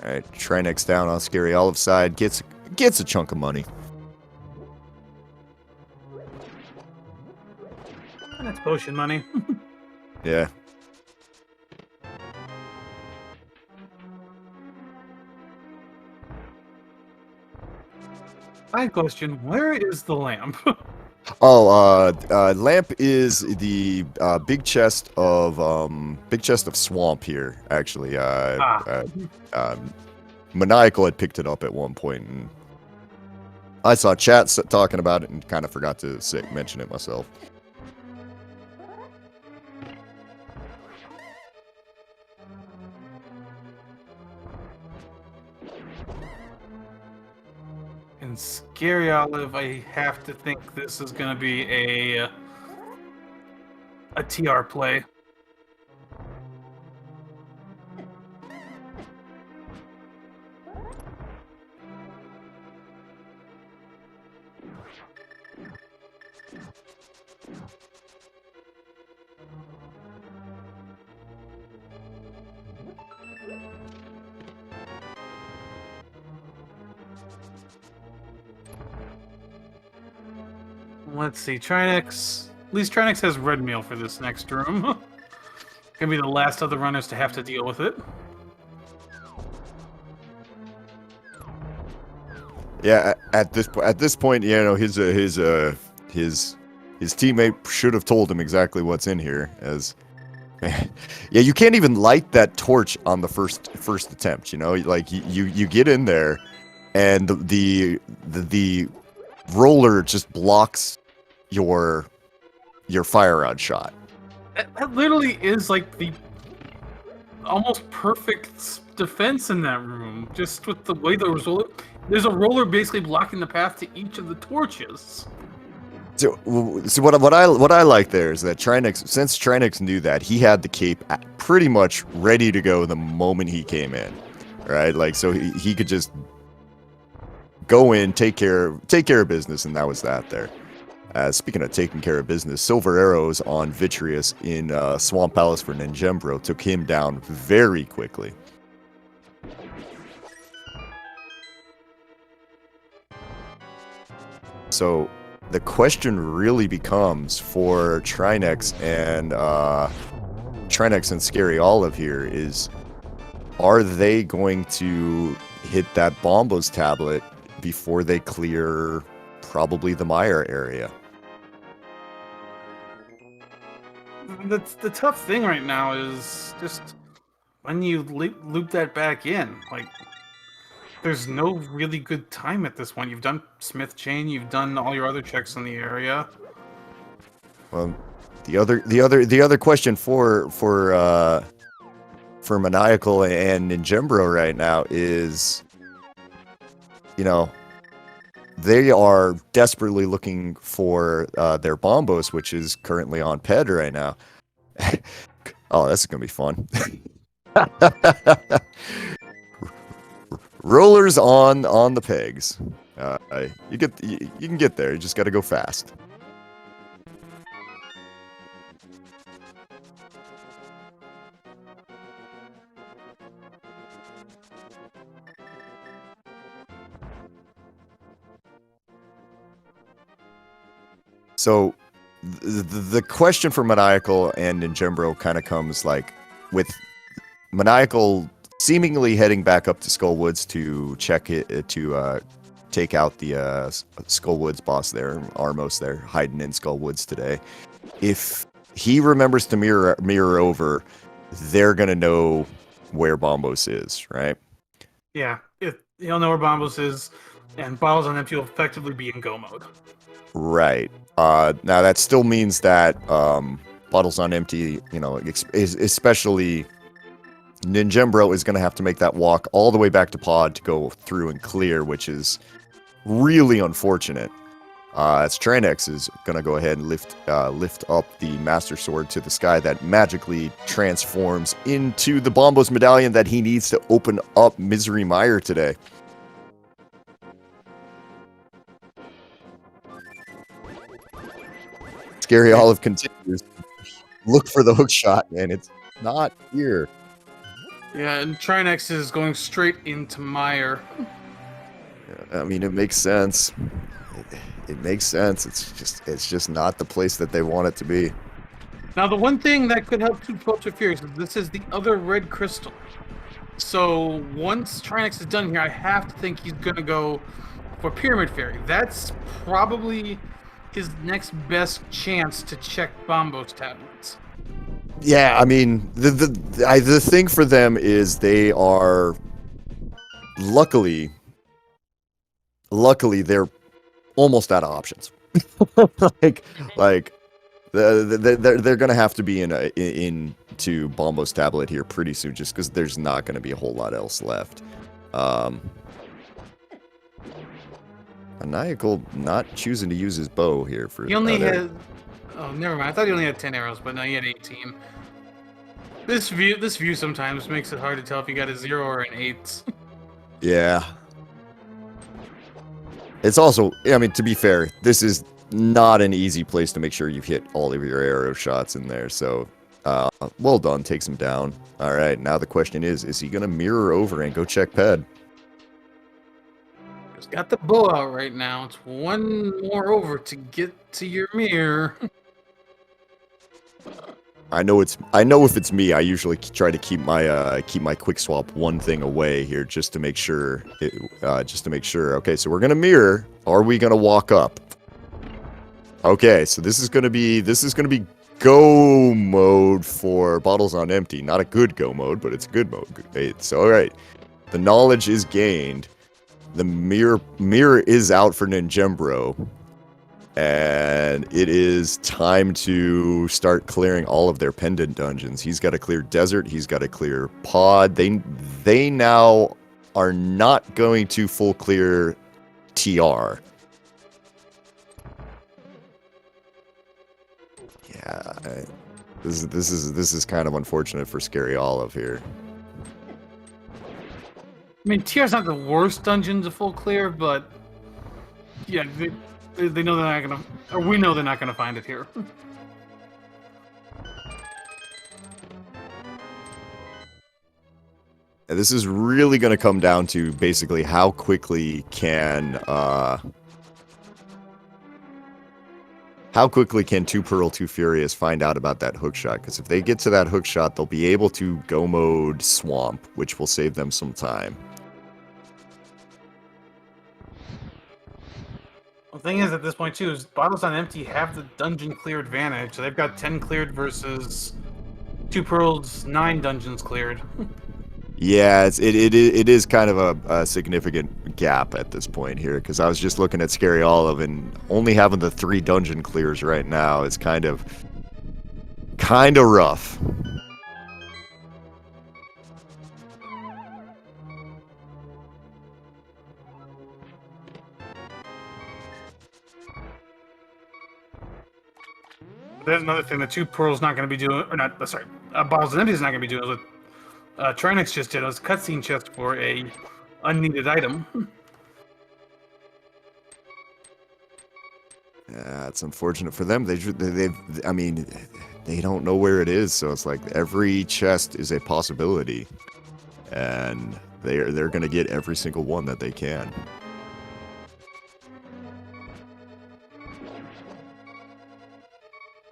Alright, Trinex down on Scary Olive's side, gets a chunk of money. And that's potion money. Yeah. My question, where is the lamp? Lamp is the big chest of swamp here, actually. Maniacal had picked it up at one point, and I saw chat talking about it and kind of forgot to mention it myself. And Scary Olive, I have to think this is going to be a TR play. Let's see, Trinex. At least Trinex has red meal for this next room. Gonna be the last of the runners to have to deal with it. Yeah, at this point, you know, his teammate should have told him exactly what's in here. As yeah, you can't even light that torch on the first attempt. You know, like you get in there, and the roller just blocks your fire rod shot. That literally is like almost perfect defense in that room, just with the way there's a roller basically blocking the path to each of the torches. So what I like there is that Trinex, since Trinex knew that, he had the cape pretty much ready to go the moment he came in, right? Like, so he could just go in, take care of business, and that was that there. Speaking of taking care of business, Silver Arrows on Vitreous in Swamp Palace for Ninjembro took him down very quickly. So the question really becomes for Trinex and Scary Olive here is, are they going to hit that Bombos tablet before they clear probably the Mire area? The tough thing right now is just when you loop that back in, like, there's no really good time at this point. You've done Smith Chain, you've done all your other checks in the area. Well, the other question for Maniacal and Ninjembro right now is, you know, they are desperately looking for their Bombos, which is currently on PED right now. Oh, that's gonna be fun. Rollers on the pegs. You can get there. You just got to go fast. So the question for Maniacal and Ninjembro kind of comes like with Maniacal seemingly heading back up to Skullwoods to check it to take out the Skullwoods boss there, Armos there, hiding in Skullwoods today. If he remembers to mirror over, they're gonna know where Bombos is, right? Yeah, he'll know where Bombos is, and Bottles on Empty will effectively be in go mode. Right. Now that still means that Bottles on Empty, you know, especially Ninjembro is going to have to make that walk all the way back to Pod to go through and clear, which is really unfortunate. As Trinex is going to go ahead and lift up the Master Sword to the sky that magically transforms into the Bombos medallion that he needs to open up Misery Mire today. Scary Olive continues. Look for the hook shot, and it's not here. Yeah, and Trinex is going straight into Mire. I mean, it makes sense. It makes sense. It's just not the place that they want it to be. Now, the one thing that could help 2Pearl2Furious is this is the other red crystal. So once Trinex is done here, I have to think he's going to go for Pyramid Fairy. That's probably his next best chance to check Bombos tablets. Yeah, I mean, the thing for them is they are luckily they're almost out of options. like they're gonna have to be into Bombos tablet here pretty soon, just because there's not gonna be a whole lot else left. Maniacal not choosing to use his bow here for. He only had. Oh, never mind. I thought he only had 10 arrows, but no, he had 18. This view sometimes makes it hard to tell if you got a 0 or an 8. Yeah. It's also, I mean, to be fair, this is not an easy place to make sure you've hit all of your arrow shots in there. So, well done. Takes him down. All right. Now the question is he going to mirror over and go check Ped? He's got the bow out right now. It's one more over to get to your mirror. I know if it's me, I usually try to keep my quick swap one thing away here just to make sure. Okay, so we're gonna mirror. Are we gonna walk up? Okay, so this is gonna be go mode for Bottles on Empty. Not a good go mode, but it's a good mode. It's all right. The knowledge is gained. The mirror is out for Ninjembro. And it is time to start clearing all of their pendant dungeons. He's got to clear desert. He's got to clear pod. They now are not going to full clear TR. Yeah, this is kind of unfortunate for Scary Olive here. I mean, TR's not the worst dungeon to full clear, but yeah, they know they're not gonna, or we know they're not gonna find it here. And this is really going to come down to basically how quickly can 2Pearl2Furious find out about that hookshot? Because if they get to that hookshot, they'll be able to go mode swamp, which will save them some time. The thing is, at this point too, is bottles on empty have the dungeon clear advantage. So they've got 10 cleared versus 2Pearl's 9 dungeons cleared. Yeah, it is kind of a significant gap at this point here, because I was just looking at Scary Olive, and only having the 3 dungeon clears right now is kind of rough. There's another thing that 2Pearl's not going to be doing, or not, sorry, Bottles and Empty is not going to be doing. What Trinix just did was cutscene chest for a unneeded item. Yeah, it's unfortunate for them. I mean, they don't know where it is, so it's like every chest is a possibility, and they're gonna get every single one that they can.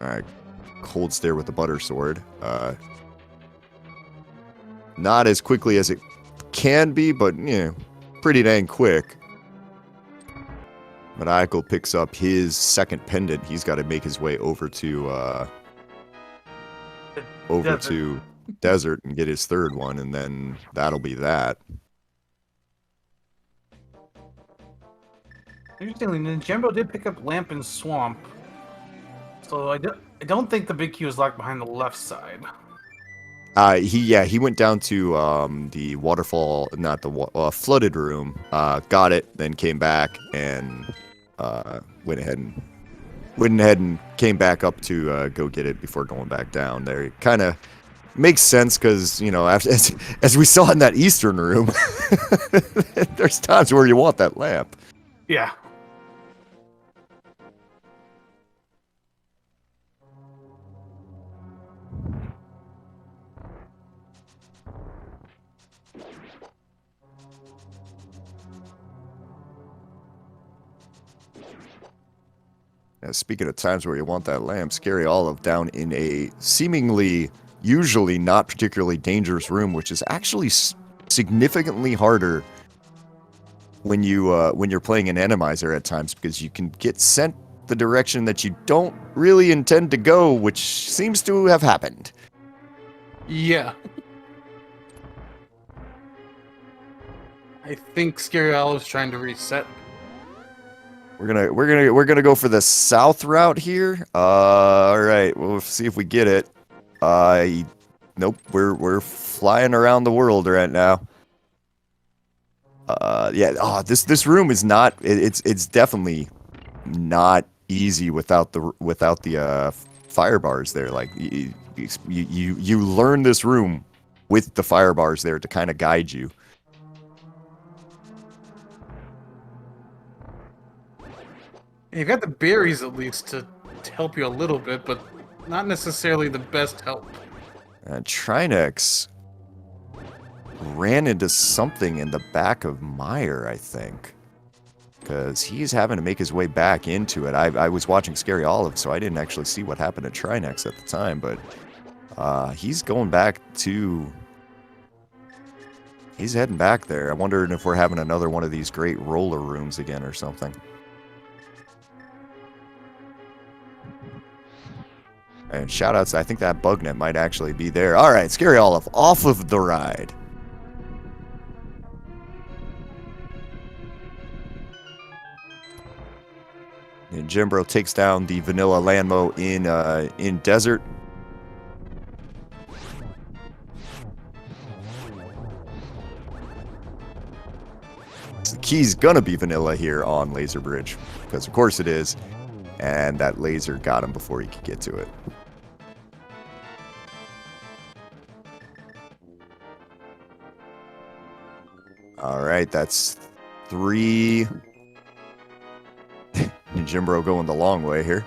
All right, cold stare with the butter sword. Not as quickly as it can be, but pretty dang quick. Maniacal picks up his second pendant. He's got to make his way over to desert and get his third one, and then that'll be that. Interestingly, Ninjambo did pick up Lamp and Swamp, so I don't think the big Q is locked behind the left side. He went down to the waterfall, not the flooded room. Got it, then came back and went ahead and came back up to go get it before going back down there. It kind of makes sense because, as we saw in that eastern room, there's times where you want that lamp. Yeah. Speaking of times where you want that lamp, Scary Olive down in a seemingly, usually not particularly dangerous room, which is actually significantly harder when you're playing an Randomizer at times, because you can get sent the direction that you don't really intend to go, which seems to have happened. Yeah. I think Scary Olive's trying to reset. We're gonna go for the south route here. All right, we'll see if we get it. Nope, we're flying around the world right now. Yeah. Oh, this room is not. It's definitely not easy without the fire bars there. Like you learn this room with the fire bars there to kind of guide you. You've got the berries at least to help you a little bit, but not necessarily the best help. And Trinix ran into something in the back of Meyer, I think, because he's having to make his way back into it. I was watching Scary Olive, so I didn't actually see what happened to Trinix at the time, but he's going back to... He's heading back there. I wondered if we're having another one of these great roller rooms again or something. And shoutouts, I think that bugnet might actually be there. All right, Scary Olive, off of the ride. And Jimbro takes down the vanilla Landmo in desert. So the key's gonna be vanilla here on Laser Bridge, because of course it is. And that laser got him before he could get to it. All right, that's 3. And Jimbro going the long way here.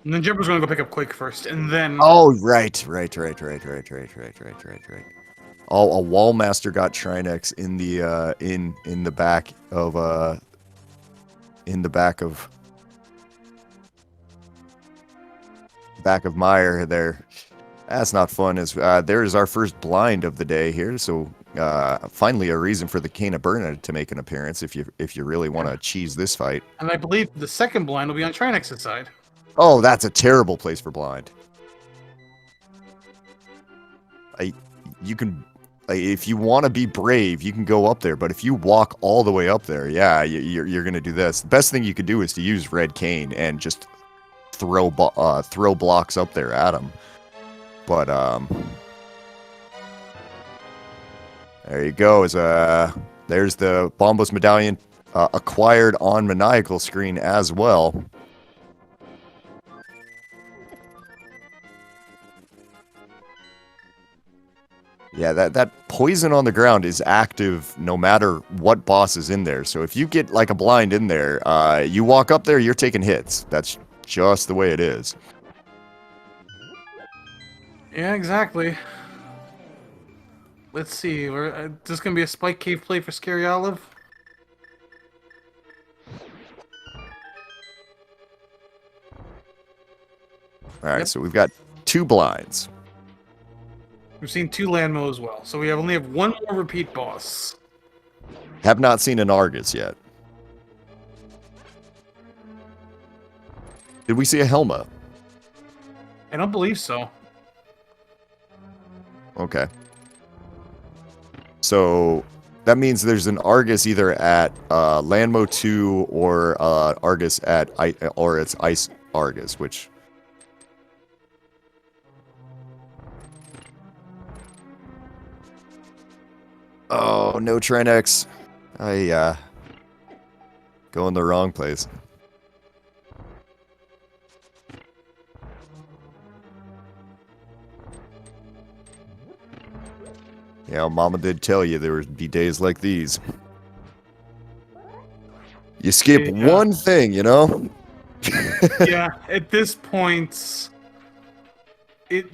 And then Jibber's going to go pick up Quake first, and then... Oh, right. Oh, a Wallmaster got Trinex in the in the back of Meyer there. That's not fun. As there's our first blind of the day here. So finally a reason for the Kana Burna to make an appearance if you really want to cheese this fight. And I believe the second blind will be on Trinex's side. Oh, that's a terrible place for blind. You can, if you want to be brave, you can go up there. But if you walk all the way up there, yeah, you're gonna do this. The best thing you could do is to use Red Cane and just throw blocks up there at him. But there you go. There's the Bombos medallion acquired on Maniacal screen as well. Yeah, that poison on the ground is active no matter what boss is in there. So if you get like a blind in there, you walk up there, you're taking hits. That's just the way it is. Yeah, exactly. Let's see. Is this going to be a Spike Cave play for Scary Olive? All right, so we've got 2 blinds. We've seen 2 Landmo as well, so we only have 1 more repeat boss. Have not seen an Argus yet. Did we see a Helma? I don't believe so. Okay. So that means there's an Argus either at Landmo 2 or Argus or it's Ice Argus, which... Oh, no Trinex. Going the wrong place. Yeah, Mama did tell you there would be days like these. You skip one thing, you know? Yeah, at this point,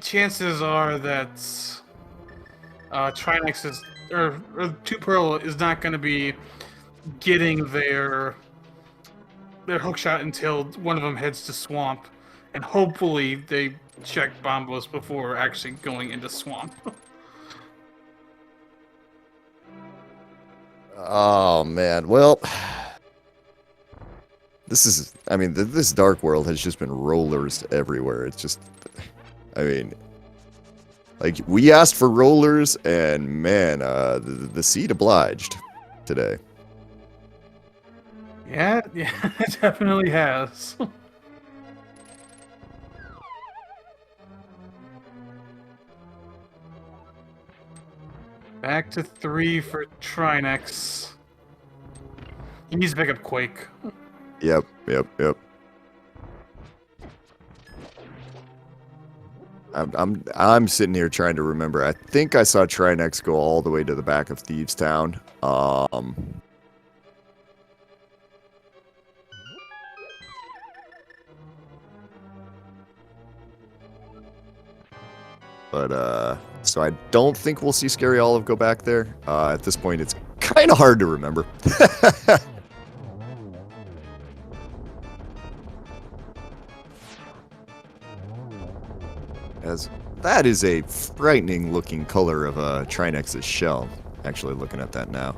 chances are that Trinex is, or 2Pearl is not going to be getting their hookshot until one of them heads to Swamp, and hopefully they check Bombos before actually going into Swamp. Oh, man. Well, this Dark World has just been rollers everywhere. It's just, I mean, like, we asked for rollers, and man, the seed obliged today. Yeah, it definitely has. Back to 3 for Trinex. He needs to pick up Quake. Yep. I'm sitting here trying to remember. I think I saw Trinex go all the way to the back of Thieves Town. But so I don't think we'll see Scary Olive go back there. At this point, it's kind of hard to remember. As that is a frightening looking color of Trinex's shell. Actually looking at that now.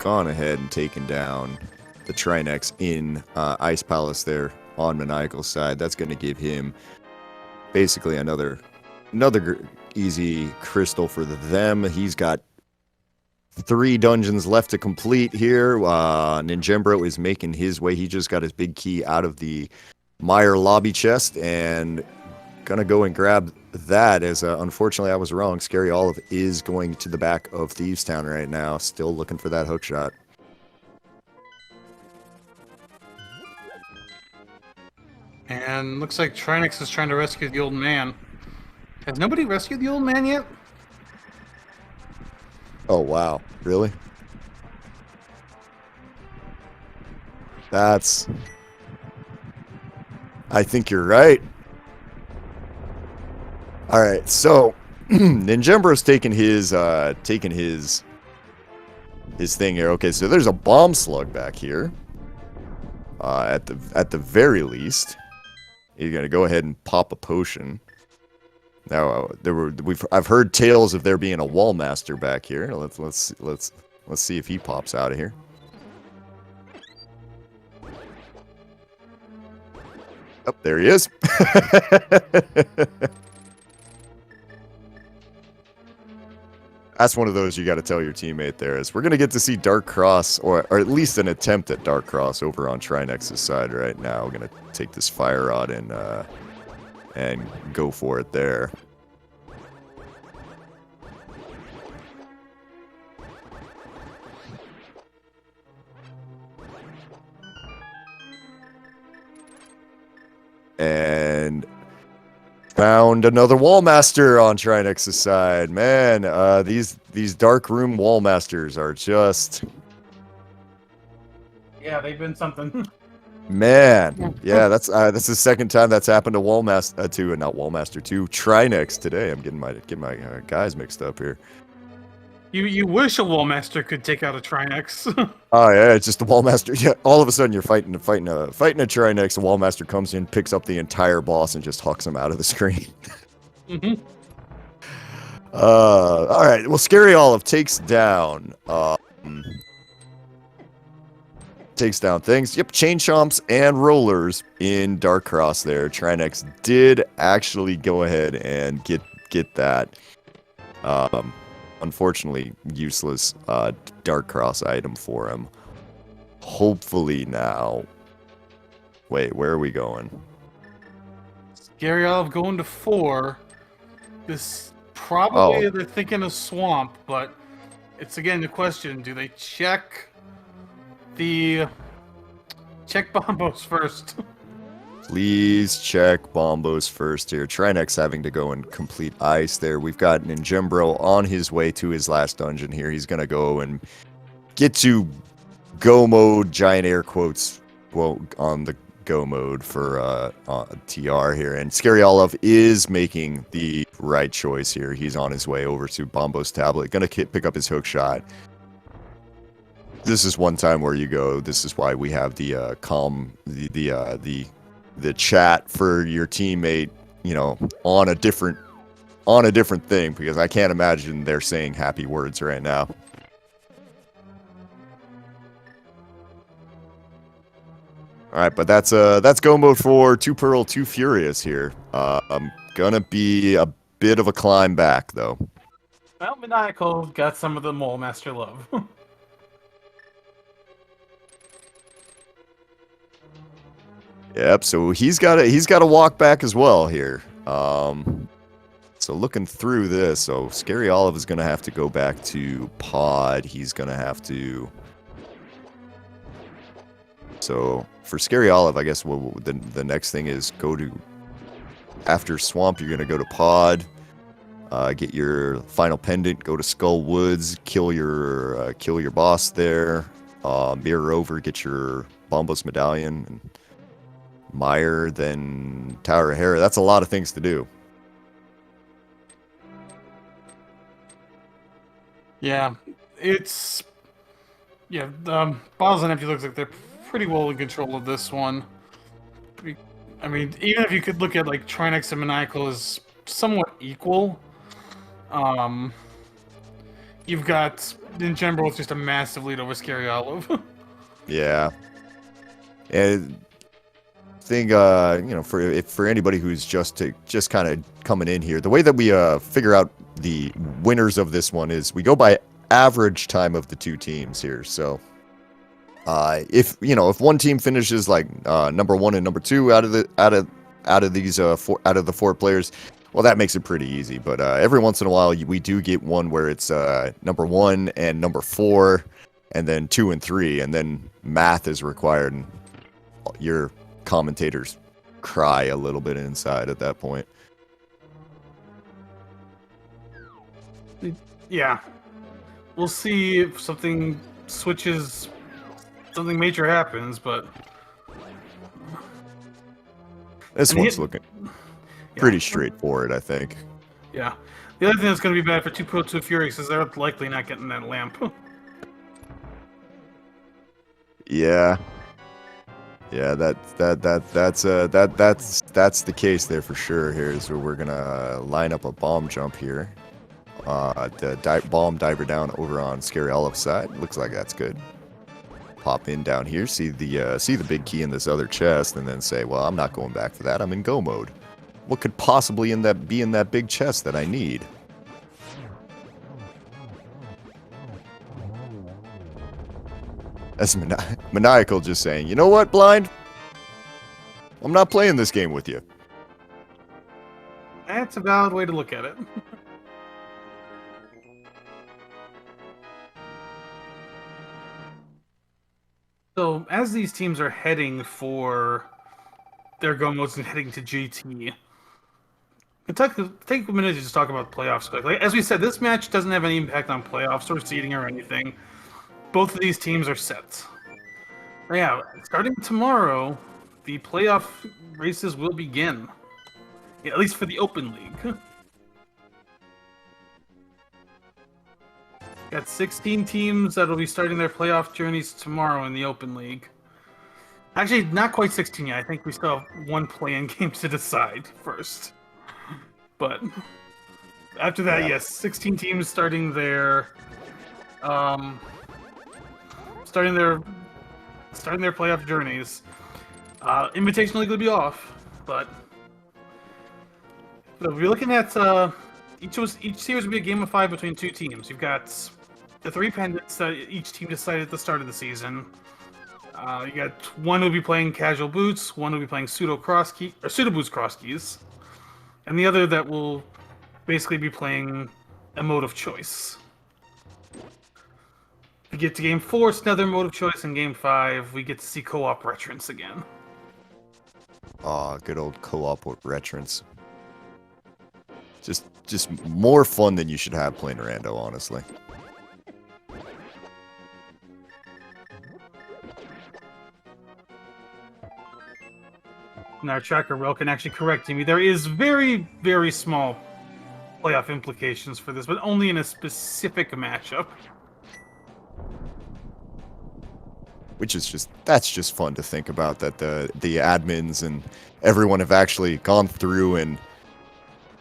gone ahead and taken down the Trinex in Ice Palace there on Maniacal's side. That's going to give him basically another easy crystal for them. He's got 3 dungeons left to complete here. Ninjembro is making his way. He just got his big key out of the Meyer lobby chest and gonna go and grab that, as unfortunately I was wrong. Scary Olive is going to the back of Thieves Town right now, still looking for that hook shot. And looks like Trinex is trying to rescue the old man. Has nobody rescued the old man yet? Oh wow, really? That's... I think you're right. All right, so Ninjembro's taking his thing here. Okay, so there's a bomb slug back here. At the very least, he's gonna go ahead and pop a potion. Now I've heard tales of there being a wall master back here. Let's see if he pops out of here. Oh, there he is. That's one of those you got to tell your teammate there is we're going to get to see Dark Cross, or at least an attempt at Dark Cross over on Trinex's side right now. We're going to take this Fire Rod and go for it there. And found another Wallmaster on Trinex's side. Man, these Dark Room Wallmasters are just... Yeah, they've been something. Man, yeah, that's the second time that's happened to Wallmaster to Trinex today. I'm getting my guys mixed up here. You wish a Wallmaster could take out a Trinex. Oh yeah, it's just the Wallmaster. Yeah, all of a sudden you're fighting a Trinex. The Wallmaster comes in, picks up the entire boss, and just hucks him out of the screen. Mm-hmm. All right. Well, Scary Olive takes down things. Yep, Chain Chomps and Rollers in Dark Cross there. Trinex did actually go ahead and get that. Unfortunately, useless Dark Cross item for him. Hopefully now... Wait, where are we going? Scary Olive going to 4. This probably they're thinking a swamp, but it's again the question: do they check Bombos first? Please check Bombos first here. Trinex having to go and complete ice there. We've got Ninjembro on his way to his last dungeon here. He's going to go and get to go mode, giant air quotes, on the go mode for TR here. And Scary Olive is making the right choice here. He's on his way over to Bombos tablet. Going to pick up his hook shot. This is one time where you go, this is why we have the the chat for your teammate, you know, on a different thing, because I can't imagine they're saying happy words right now. All right, but that's go mode for 2Pearl2Furious here. Gonna be a bit of a climb back though. Well, Maniacal got some of the Mole Master love. Yep, so he's got to walk back as well here. So looking through this, so Scary Olive is going to have to go back to Pod. He's going to have to... So for Scary Olive, I guess the next thing is go to... After Swamp, you're going to go to Pod. Get your final pendant, go to Skull Woods, kill your boss there. Mirror over, get your Bombos medallion, and Meyer, then Tower of Hera. That's a lot of things to do. Yeah, it's... Yeah, Bottles and Empty looks like they're pretty well in control of this one. I mean, even if you could look at, like, Trinex and Maniacal as somewhat equal, you've got in general it's just a massive lead over Scary Olive. Yeah. And think for anybody who's just kind of coming in here, the way that we figure out the winners of this one is we go by average time of the two teams here. So if one team finishes like number 1 and number 2 out of these out of the 4 players, well, that makes it pretty easy. But every once in a while we do get one where it's number 1 and number 4 and then 2 and 3, and then math is required, and your commentators cry a little bit inside at that point. Yeah. We'll see if something major happens, but this one's looking pretty straightforward, I think. Yeah. The other thing that's going to be bad for 2Pearl2Furious is they're likely not getting that lamp. Yeah. Yeah, that's the case there for sure. Here is where we're gonna line up a bomb jump here. The bomb diver down over on Scary Olive's side. Looks like that's good. Pop in down here, see the big key in this other chest, and then say, well, I'm not going back for that. I'm in go mode. What could possibly be in that big chest that I need? That's maniacal just saying, you know what, Blind? I'm not playing this game with you. That's a valid way to look at it. So, as these teams are heading for their go modes and heading to GT, take a minute to just talk about playoffs quick. Like, as we said, this match doesn't have any impact on playoffs or seeding or anything. Both of these teams are set. But yeah, starting tomorrow, the playoff races will begin. Yeah, at least for the Open League. Got 16 teams that will be starting their playoff journeys tomorrow in the Open League. Actually, not quite 16 yet. I think we still have one play-in game to decide first. But after that, yes, 16 teams starting their playoff journeys. Invitational League will be off, but we'll be looking at each series will be a game of 5 between 2 teams. You've got the 3 pendants that each team decided at the start of the season. You got one who'll be playing casual boots, one who'll be playing pseudo boots cross keys, and the other that will basically be playing a mode of choice. We get to game 4, it's another mode of choice, and game 5 we get to see co-op retrants again. Aw, good old co-op retrants. Just more fun than you should have playing Rando, honestly. And our tracker Rel can actually correct me. There is very, very small playoff implications for this, but only in a specific matchup. Which is that's just fun to think about, that the admins and everyone have actually gone through and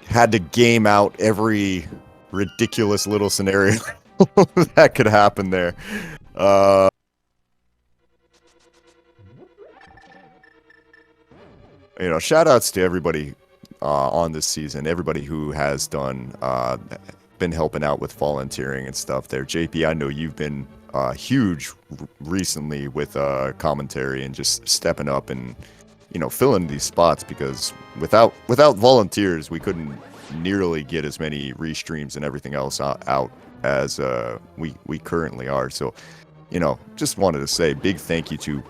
had to game out every ridiculous little scenario that could happen there. Shout outs to everybody on this season, everybody who has been helping out with volunteering and stuff there. JP, I know you've been huge recently with commentary and just stepping up and filling these spots, because without volunteers we couldn't nearly get as many restreams and everything else out as we currently are. So just wanted to say big thank you to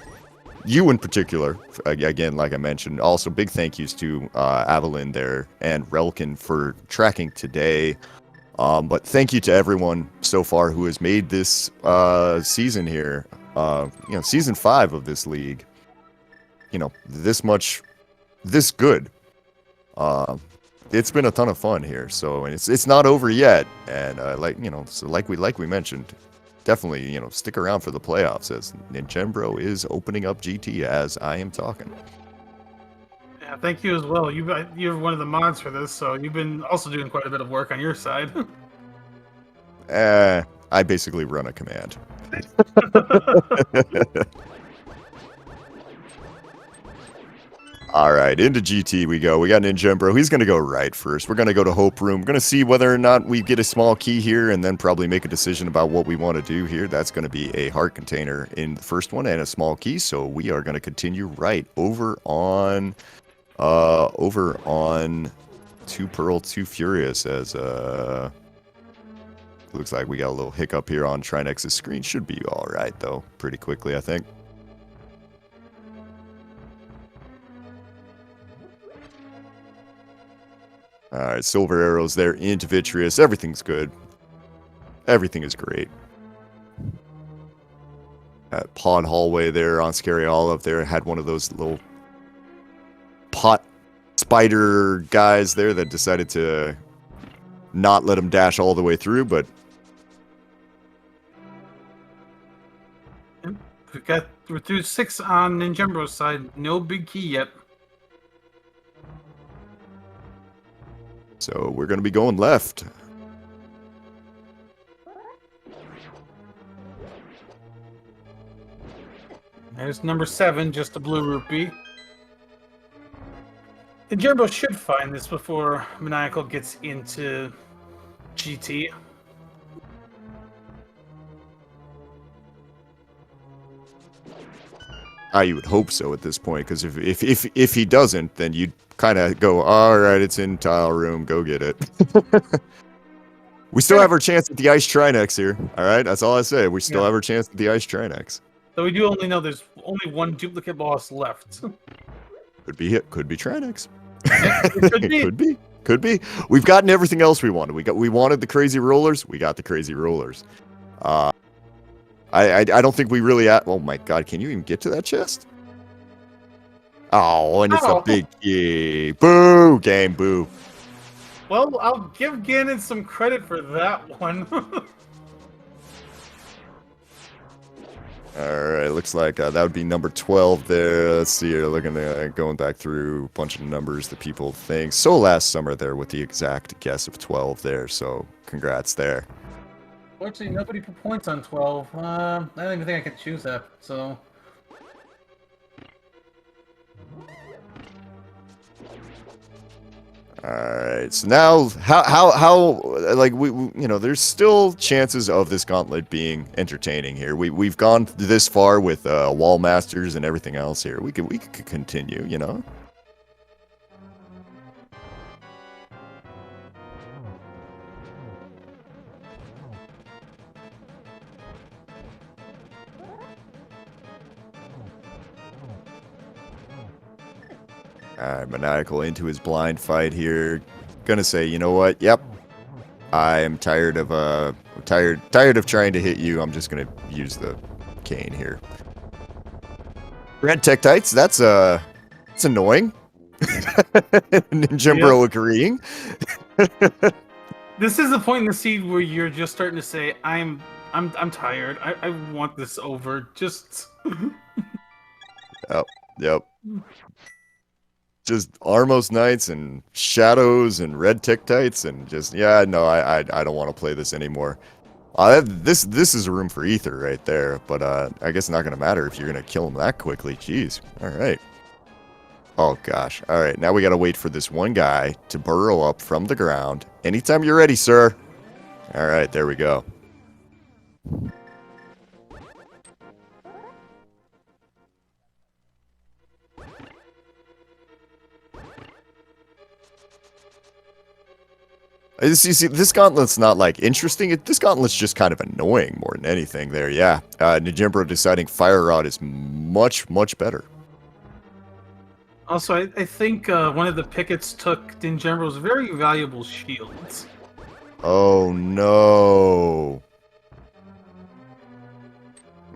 you in particular, again, like I mentioned. Also big thank yous to Avalyn there and Relkin for tracking today. But thank you to everyone so far who has made this season here, season 5 of this league, this good. It's been a ton of fun here, so it's not over yet, and like we mentioned, definitely stick around for the playoffs, as Ninjembro is opening up GT as I am talking. Yeah, thank you as well. You're one of the mods for this, so you've been also doing quite a bit of work on your side. I basically run a command. All right, into GT we go. We got Ninja Bro. He's going to go right first. We're going to go to Hope Room. We're going to see whether or not we get a small key here and then probably make a decision about what we want to do here. That's going to be a heart container in the first one and a small key. So we are going to continue right over on 2Pearl2Furious as looks like we got a little hiccup here on Trinex's screen. Should be all right though, pretty quickly I think. All right, silver arrows there into Vitreous. Everything's good. Everything is great. That pod hallway there on Scary Olive there had one of those little pot spider guys there that decided to not let him dash all the way through, but we're through 6 on Ninjambro's side. No big key yet. So we're going to be going left. There's number 7, just a blue rupee. Ninjambro should find this before Maniacal gets into GT. You would hope so at this point, because if he doesn't, then you'd kind of go, all right, it's in tile room, go get it. We still have our chance at the Ice Trinex here, all right? That's all I say. We still have our chance at the Ice Trinex. So we do only know there's only one duplicate boss left. Could be it. Could be Trinex. It could be. We've gotten everything else we wanted. We wanted the crazy rollers. We got the crazy rollers. I don't think we really. Oh my god! Can you even get to that chest? Oh, and it's a big key. Boo, game, boo. Well, I'll give Ganon some credit for that one. All right, looks like that would be number 12 there. Let's see here, looking at going back through a bunch of numbers that people think. So last summer there with the exact guess of 12 there. So congrats there. Fortunately, nobody put points on 12. I don't even think I can choose that. So. All right. So now, how like we you know, there's still chances of this gauntlet being entertaining here. We've gone this far with wall masters and everything else here. We could continue, you know. Maniacal into his blind fight here. Gonna say, you know what? Yep. I am tired of tired of trying to hit you. I'm just gonna use the cane here. Red Tektites, that's annoying. Ninjambro agreeing. This is the point in the seed where you're just starting to say, I'm tired. I want this over. Just Yep. Just Armos Knights and Shadows and Red Tektites and just, yeah, no, I don't want to play this anymore. This is a room for ether right there, but I guess it's not going to matter if you're going to kill him that quickly. Jeez. All right. Oh, gosh. All right, now we got to wait for this one guy to burrow up from the ground. Anytime you're ready, sir. All right, there we go. You see, this gauntlet's not, like, interesting. This gauntlet's just kind of annoying more than anything there, yeah. Ninjambro deciding Fire Rod is much, much better. Also, I think one of the pickets took Ninjambro's very valuable shields. Oh, no.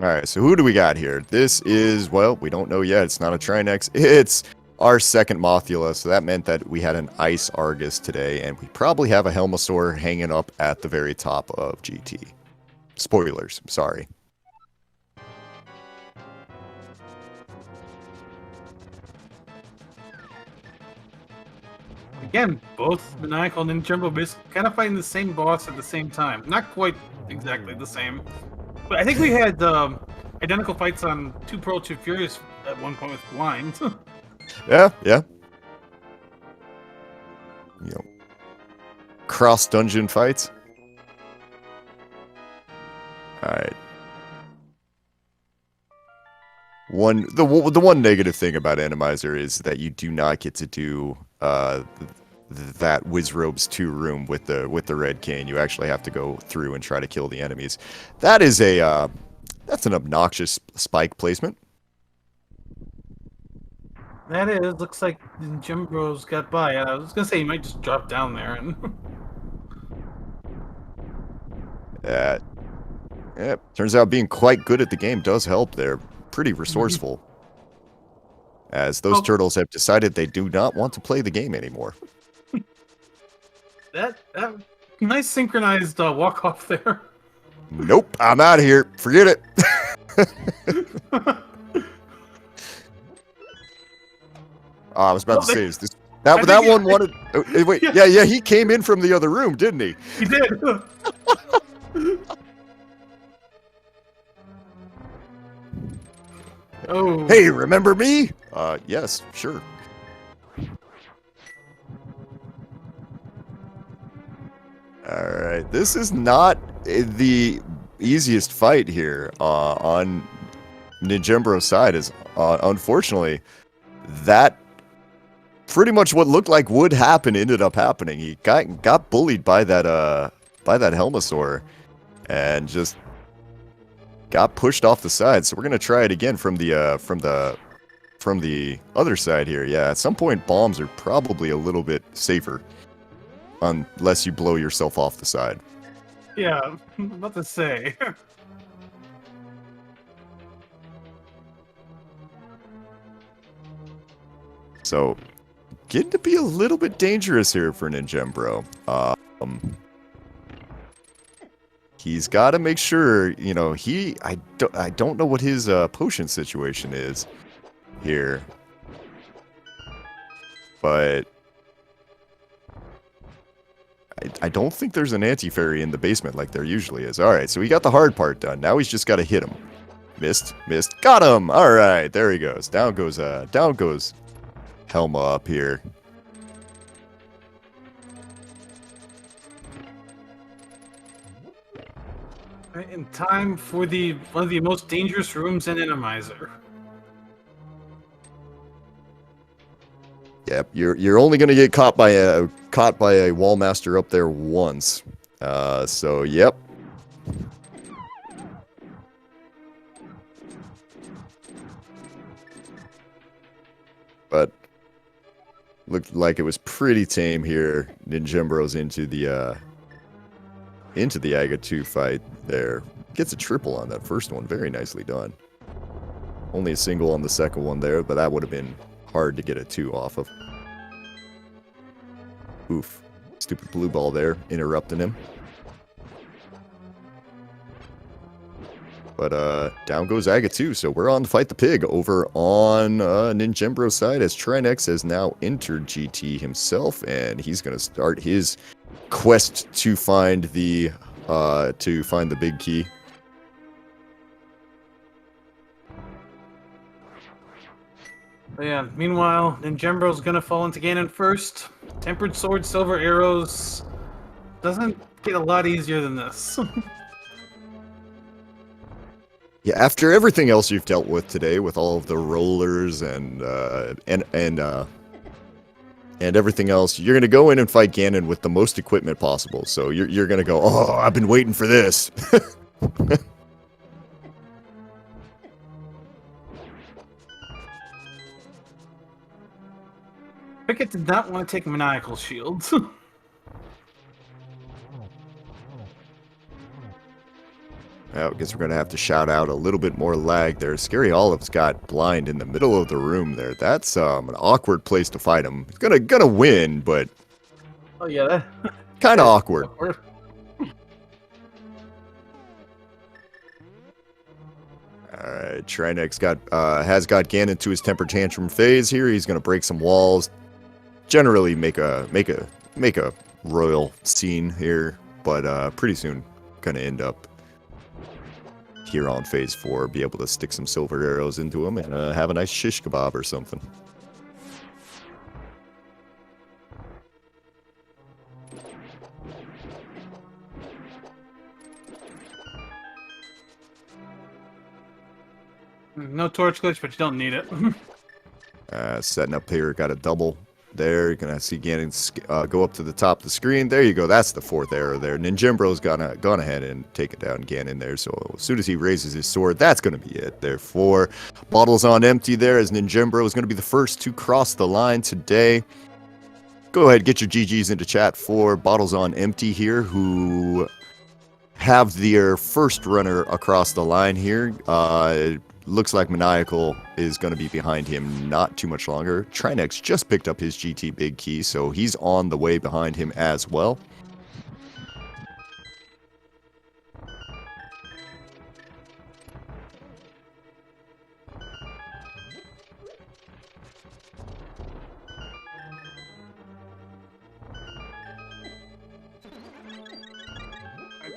Alright, so who do we got here? This is, well, we don't know yet. It's not a Trinex. It's our second Mothula, so that meant that we had an Ice Argus today, and we probably have a Helmasaur hanging up at the very top of GT. Spoilers, sorry. Again, both Maniacal and Jumbo kind of fighting the same boss at the same time. Not quite exactly the same. But I think we had identical fights on 2Pearl2Furious at one point with Blind. Yeah. You know, cross dungeon fights. All right. The one negative thing about Randomizer is that you do not get to do that Wizrobes 2 room with the red cane. You actually have to go through and try to kill the enemies. That is that's an obnoxious spike placement. That is, looks like Jimbo's got by. I was gonna say he might just drop down there and. Yeah, turns out being quite good at the game does help. They're pretty resourceful. As those turtles have decided they do not want to play the game anymore. That nice synchronized walk off there. Nope, I'm out of here. Forget it. I was about to say, is this that one wanted? Wait, yeah, he came in from the other room, didn't he? He did. Oh. Hey, remember me? Yes, sure. All right, this is not the easiest fight here on Ninjembro's side. Is unfortunately that pretty much what looked like would happen ended up happening. He got bullied by that Helmasaur and just got pushed off the side. So we're gonna try it again from the other side here. Yeah, at some point bombs are probably a little bit safer unless you blow yourself off the side. Yeah, I'm about to say. So getting to be a little bit dangerous here for Ninjembro. He's got to make sure, you know, I don't know what his potion situation is here. But I don't think there's an anti-fairy in the basement like there usually is. All right, so he got the hard part done. Now he's just got to hit him. Missed, got him. All right, there he goes. Down goes Helma up here. In time for one of the most dangerous rooms in Randomizer. Yep, you're only gonna get caught by a Wallmaster up there once. So yep. But looked like it was pretty tame here. Ninjembro's into the Aga 2 fight there. Gets a triple on that first one. Very nicely done. Only a single on the second one there, but that would have been hard to get a 2 off of. Oof. Stupid blue ball there, interrupting him. But down goes Aga 2, so we're on to fight the pig over on Ninjembro's side as Trinex has now entered GT himself, and he's going to start his quest to find the big key. But yeah, meanwhile, Ninjembro's gonna fall into Ganon first. Tempered Sword, Silver Arrows. Doesn't get a lot easier than this. Yeah, after everything else you've dealt with today, with all of the rollers and everything else, you're gonna go in and fight Ganon with the most equipment possible. So you're gonna go, oh, I've been waiting for this. Pickett did not want to take Maniacal Shield. Well, I guess we're going to have to shout out a little bit more lag there. Scary Olive's got blind in the middle of the room there. That's an awkward place to fight him. He's gonna win, but Oh yeah, kind of awkward. Alright, Trinex has got Ganon to his temper tantrum phase here. He's going to break some walls. generally make a royal scene here, but pretty soon gonna end up here on phase 4, be able to stick some silver arrows into them and have a nice shish kebab or something. No torch glitch, but you don't need it. Setting up here, got a double there. You're gonna see Ganon go up to the top of the screen. There you go. That's the 4th arrow there. Ninjembro's gone ahead and taken down Ganon there. So as soon as he raises his sword, that's gonna be it. Therefore, bottles on empty there, as Ninjembro is gonna be the first to cross the line today. Go ahead, get your GGs into chat for bottles on empty here, who have their first runner across the line here. Looks like Maniacal is going to be behind him not too much longer. Trinex just picked up his GT Big Key, so he's on the way behind him as well.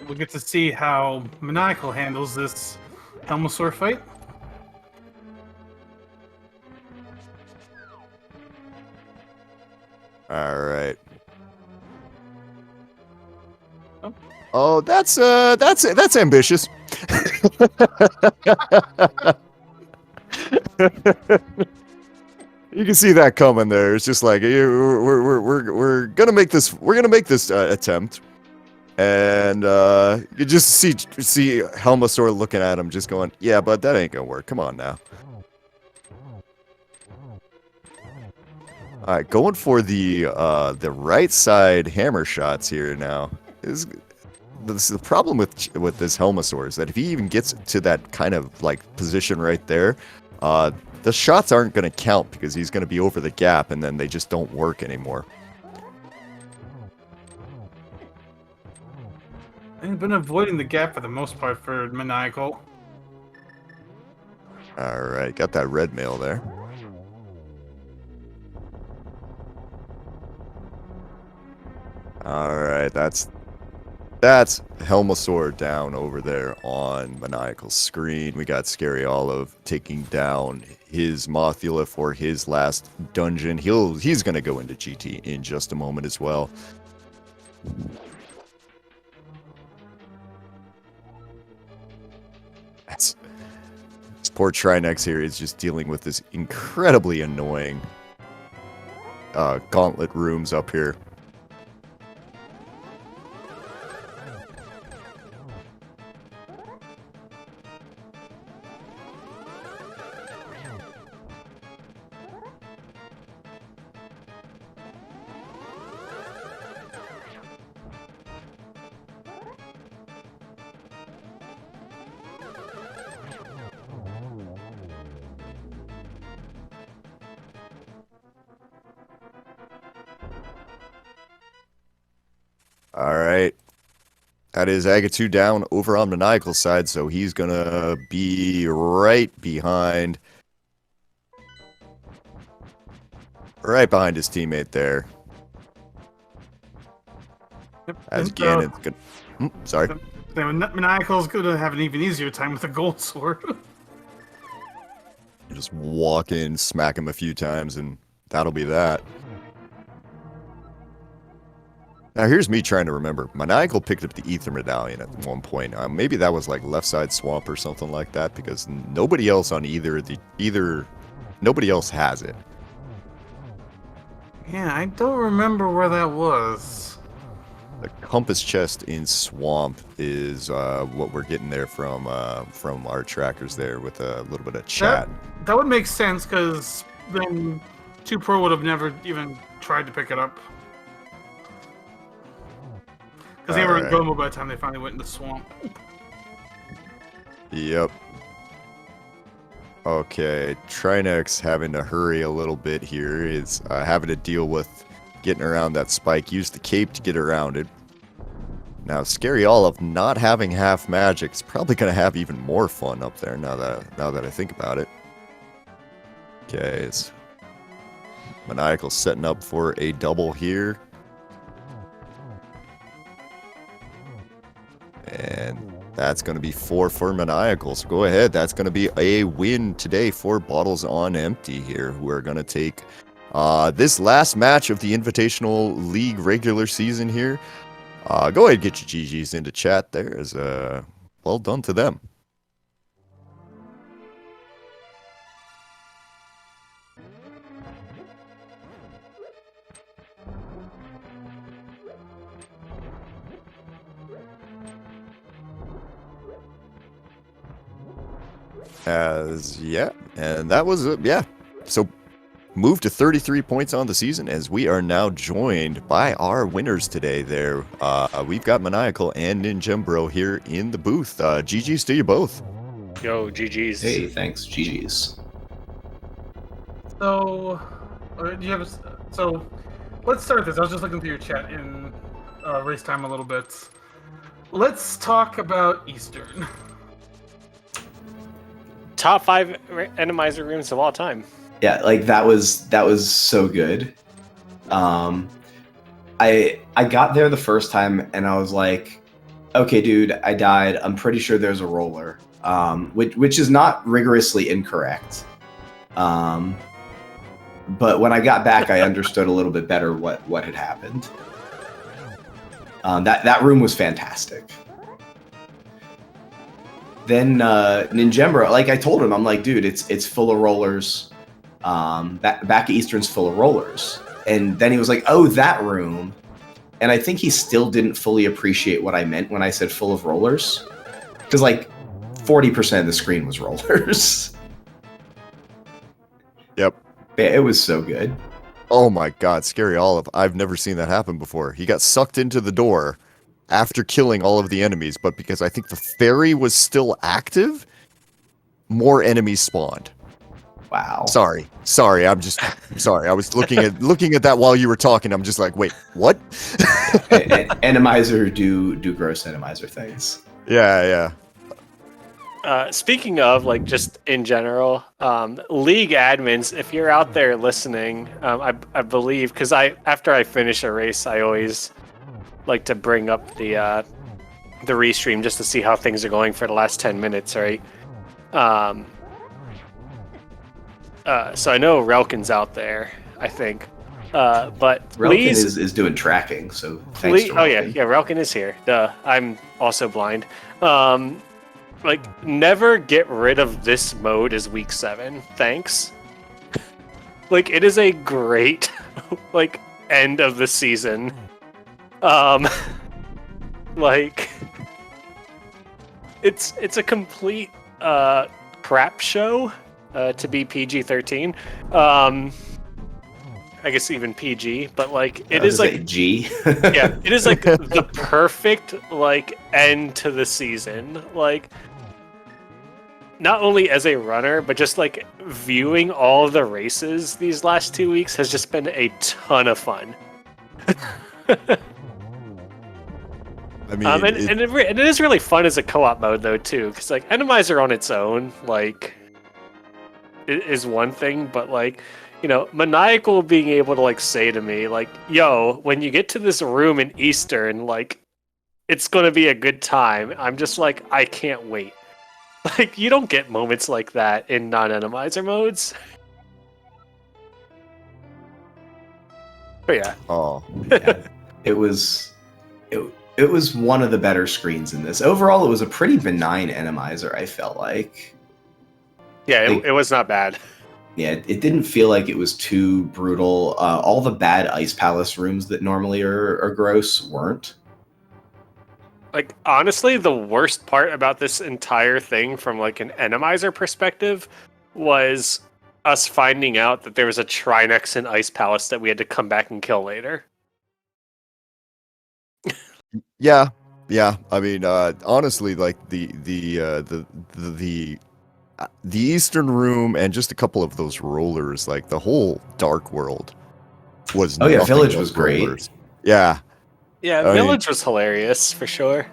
We'll get to see how Maniacal handles this Helmosaur fight. All right. Oh, that's ambitious. You can see that coming there. It's just like we're gonna make this attempt, and you just see Helmosaur looking at him, just going, "Yeah, but that ain't gonna work. Come on now." All right, going for the right side hammer shots here now. This is the problem with this Helmosaur, is that if he even gets to that kind of like position right there, the shots aren't going to count because he's going to be over the gap, and then they just don't work anymore. I've been avoiding the gap for the most part for Maniacal. All right, got that red mail there. All right, that's Helmosaur down over there on Maniacal's screen. We got Scary Olive taking down his Mothula for his last dungeon. He's gonna go into GT in just a moment as well. This poor Trinex here is just dealing with this incredibly annoying gauntlet rooms up here. All right. That is Agatu down over on Maniacal's side, so he's going to be right behind his teammate there. Yep. As Ganon's going to... sorry. Maniacal's going to have an even easier time with the gold sword. Just walk in, smack him a few times, and that'll be that. Now, here's me trying to remember. Maniacal picked up the Ether Medallion at one point. Maybe that was like Left Side Swamp or something like that, because nobody else on nobody else has it. Yeah, I don't remember where that was. The Compass Chest in Swamp is what we're getting there from our trackers there with a little bit of chat. That would make sense, because then 2Pearl would have never even tried to pick it up. Because they were in Gomo by the time they finally went in the swamp. Yep. Okay, Trinex having to hurry a little bit here. Is having to deal with getting around that spike. Use the cape to get around it. Now, Scary Olive not having half magic is probably going to have even more fun up there now that I think about it. Okay, Maniacal setting up for a double here. And that's going to be 4 for Maniacal. So go ahead. That's going to be a win today for Bottles on Empty here, who are going to take this last match of the Invitational League regular season here. Go ahead and get your GGs into chat there. As well done to them. And that was so moved to 33 points on the season, as we are now joined by our winners today there. We've got Maniacal and Ninjembro here in the booth. GG's to you both. Yo, GG's. Hey, thanks, GG's. So, so let's start this. I was just looking through your chat in race time a little bit. Let's talk about Eastern. Top 5 randomizer rooms of all time. Yeah, like that was so good. I got there the first time and I was like, okay, dude, I died. I'm pretty sure there's a roller, which is not rigorously incorrect. But when I got back, I understood a little bit better what had happened. That room was fantastic. Then Ninjembro, like I told him, I'm like, dude, it's full of rollers. Back at Eastern's full of rollers. And then he was like, oh, that room. And I think he still didn't fully appreciate what I meant when I said full of rollers. Because like 40% of the screen was rollers. Yep. It was so good. Oh my God, Scary Olive. I've never seen that happen before. He got sucked into the door after killing all of the enemies, but because I think the ferry was still active, more enemies spawned. Wow. Sorry. I'm just sorry. I was looking at that while you were talking. I'm just like, wait, what? Randomizer do gross randomizer things. Yeah. Speaking of, like, just in general, league admins, if you're out there listening, I believe, because after I finish a race, I always like to bring up the restream just to see how things are going for the last 10 minutes, right? So I know Relkin's out there, I think. But Relkin is doing tracking, so thanks to Relkin. Relkin is here. Duh, I'm also blind. Like, never get rid of this mode as week 7. Thanks. Like, it is a great like end of the season. Like, it's a complete crap show to be PG-13. I guess even PG, but like it is like G. Yeah, it is like the perfect like end to the season. Like, not only as a runner, but just like viewing all of the races these last 2 weeks has just been a ton of fun. I mean, and it is really fun as a co-op mode though too, because like Randomizer on its own like is one thing, but like, you know, Maniacal being able to like say to me like, yo, when you get to this room in Eastern, like it's gonna be a good time. I'm just like, I can't wait. Like, you don't get moments like that in non-Randomizer modes. But yeah. oh, Yeah. It was one of the better screens in this. Overall, it was a pretty benign Randomizer, I felt like. Yeah, it was not bad. Yeah, it didn't feel like it was too brutal. All the bad Ice Palace rooms that normally are gross weren't. Like, honestly, the worst part about this entire thing from like an Randomizer perspective was us finding out that there was a Trinex in Ice Palace that we had to come back and kill later. yeah. I mean, honestly, like the Eastern room and just a couple of those rollers, like the whole Dark World was. Oh yeah, nothing Village but was great. rollers. Yeah. Yeah, I Village was hilarious for sure.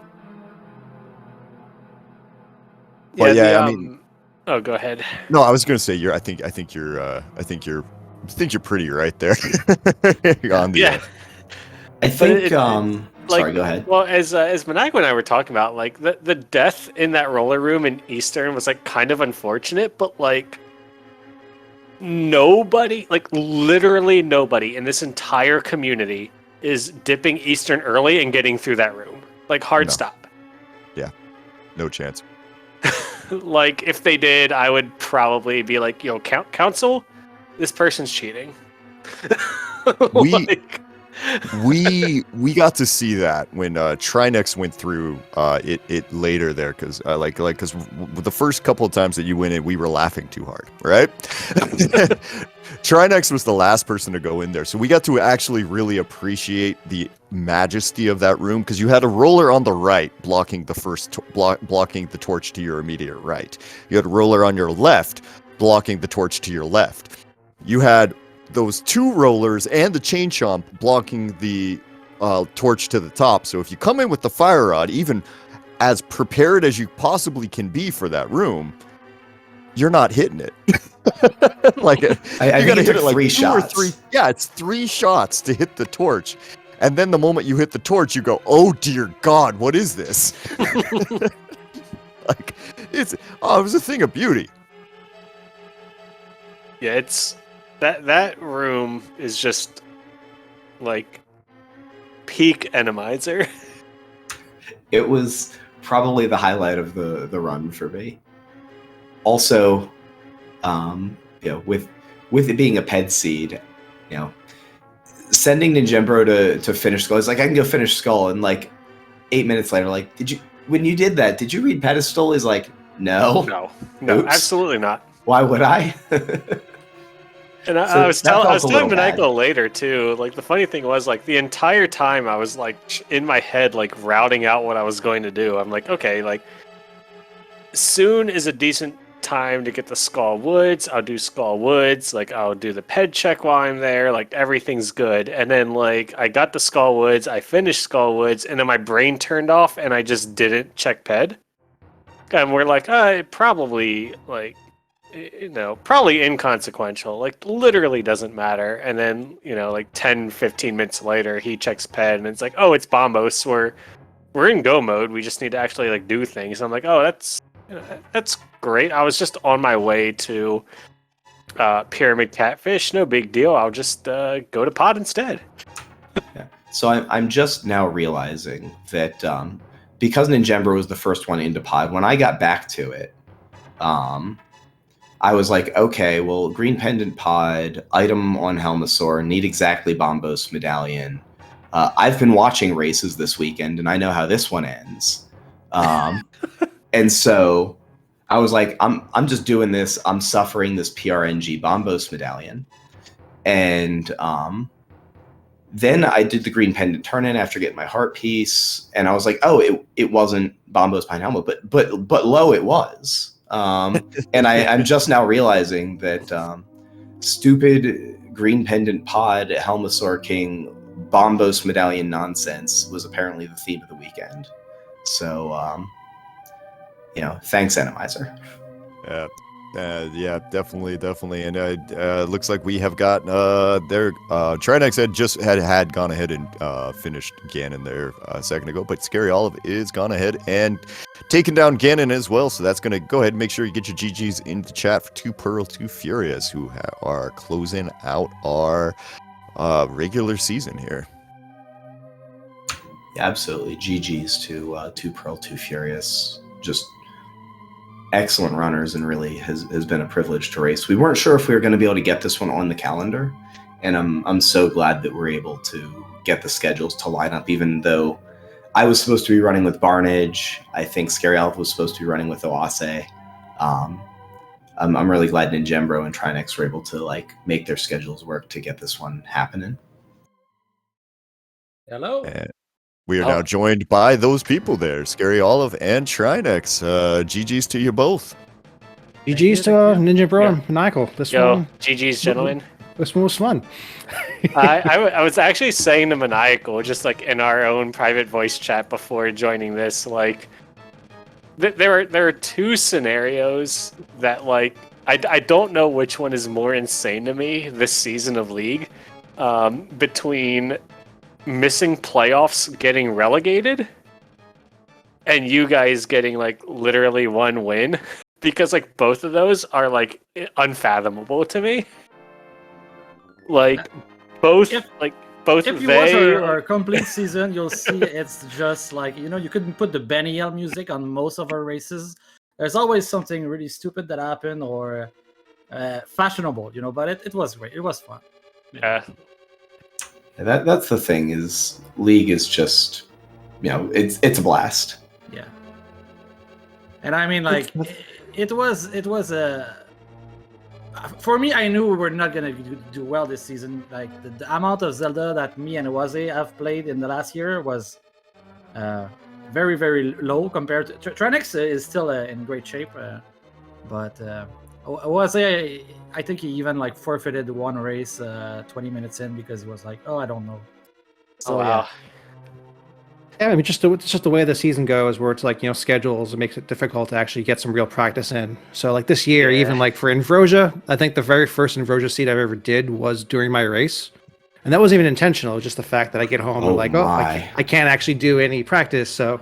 Well, yeah, the, I mean, oh, go ahead. no, I was gonna say I think you're think you're pretty right there. On the Yeah. I think. Like, Sorry, go ahead. Well, as Maniacal and I were talking about, like the death in that roller room in Eastern was like kind of unfortunate, but like nobody, like literally nobody in this entire community is dipping Eastern early and getting through that room. Like hard No. stop. Yeah, no chance. Like if they did, I would probably be like, yo, council, this person's cheating. We Like, we got to see that when Trinex went through it later there because because the first couple of times that you went in, we were laughing too hard, right? Trinex was the last person to go in there, so we got to actually really appreciate the majesty of that room because you had a roller on the right blocking the blocking the torch to your immediate right. You had a roller on your left blocking the torch to your left. You had those two rollers and the chain chomp blocking the torch to the top. So if you come in with the fire rod, even as prepared as you possibly can be for that room, you're not hitting it. Like I you think gotta it hit took it like 3 two or shots. three. Yeah, it's 3 shots to hit the torch. And then the moment you hit the torch, you go, "Oh dear God, what is this?" Like it was a thing of beauty. yeah, it's that room is just like peak Randomizer. It was probably the highlight of the run for me. Also, with it being a ped seed, sending Ninjembro to finish Skull is like, I can go finish Skull, and like 8 minutes later, like, when you did that, did you read Pedestal? He's like, no, No, Oops. absolutely not. Why would I? And So I was that felt a telling little bad. Maniacal later too. Like the funny thing was, like the entire time I was like in my head, like routing out what I was going to do. I'm like, okay, like soon is a decent time to get the Skull Woods. I'll do Skull Woods. Like I'll do the ped check while I'm there. Like everything's good. And then like I got the Skull Woods. I finished Skull Woods, and then my brain turned off, and I just didn't check ped. And we're like, it probably like. Probably inconsequential, like literally doesn't matter. And then, like 10, 15 minutes later, he checks ped and it's like, oh, it's Bombos. We're in go mode. We just need to actually like do things. I'm like, oh, that's great. I was just on my way to Pyramid Catfish. No big deal. I'll just go to pod instead. Yeah. So I'm just now realizing that because Ninjembro was the first one into pod, when I got back to it, I was like, okay, well, Green Pendant Pod, item on Helmasaur, need exactly Bombos Medallion. I've been watching races this weekend, and I know how this one ends. And so I was like, I'm just doing this. I'm suffering this PRNG Bombos Medallion. And then I did the Green Pendant turn-in after getting my heart piece, and I was like, oh, it wasn't Bombos Pine Helmet, but low it was. And I'm just now realizing that stupid Green Pendant Pod Helmasaur King Bombos Medallion nonsense was apparently the theme of the weekend. So, thanks, Randomizer. Yeah, definitely. And looks like we have got Trinex had gone ahead and finished Ganon there a second ago, but Scary Olive is gone ahead and taken down Ganon as well. So that's going to go ahead and make sure you get your GGs in the chat for 2Pearl2Furious, who are closing out our regular season here. Yeah, absolutely. GGs to 2Pearl2Furious. Just excellent runners, and really has been a privilege to race. We weren't sure if we were going to be able to get this one on the calendar, and I'm so glad that we're able to get the schedules to line up, even though I was supposed to be running with Barnage. I think Scary Elf was supposed to be running with Oase. I'm really glad Ninjembro and Trinex were able to make their schedules work to get this one happening. Hello. We are now joined by those people there, Scary Olive and Trinex. GGs to you both. GGs to Ninjembro and Maniacal. GGs, gentlemen. This one was fun. I was actually saying to Maniacal, just like in our own private voice chat before joining this, like there are 2 scenarios that like I don't know which one is more insane to me this season of League, between missing playoffs, getting relegated, and you guys getting like literally one win, because like both of those are like unfathomable to me. Like both, If- both If you they. watch our like- complete season, you'll see it's just like, you couldn't put the Benny Hill music on most of our races. There's always something really stupid that happened or fashionable, but it was great. It was fun. Yeah. That's the thing is League is just, it's a blast. Yeah. And I mean, like, it was a. For me, I knew we were not gonna do well this season. Like the amount of Zelda that me and Waze have played in the last year was very, very low compared to Trenix is still in great shape, but Waze, I think he even like forfeited one race 20 minutes in because he was like, oh, I don't know. So wow. Yeah, I mean, it's just the way the season goes, where it's like, schedules, it makes it difficult to actually get some real practice in. So like this year, Yeah. even like for Invrosia, I think the very first Invrosia seed I've ever did was during my race. And that wasn't even intentional. It was just the fact that I get home and like, I can't actually do any practice. So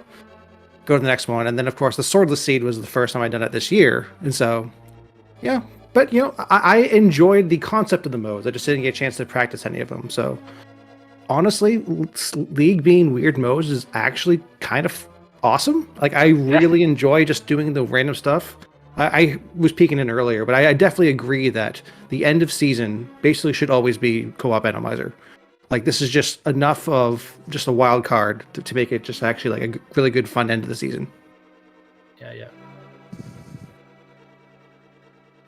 go to the next one. And then of course the Swordless seed was the first time I'd done it this year. And so, yeah, but I enjoyed the concept of the modes. I just didn't get a chance to practice any of them. So honestly, League being weird modes is actually kind of awesome. Like I really enjoy just doing the random stuff. I was peeking in earlier, but I definitely agree that the end of season basically should always be co-op randomizer. Like this is just enough of just a wild card to make it just actually like a really good fun end of the season. Yeah.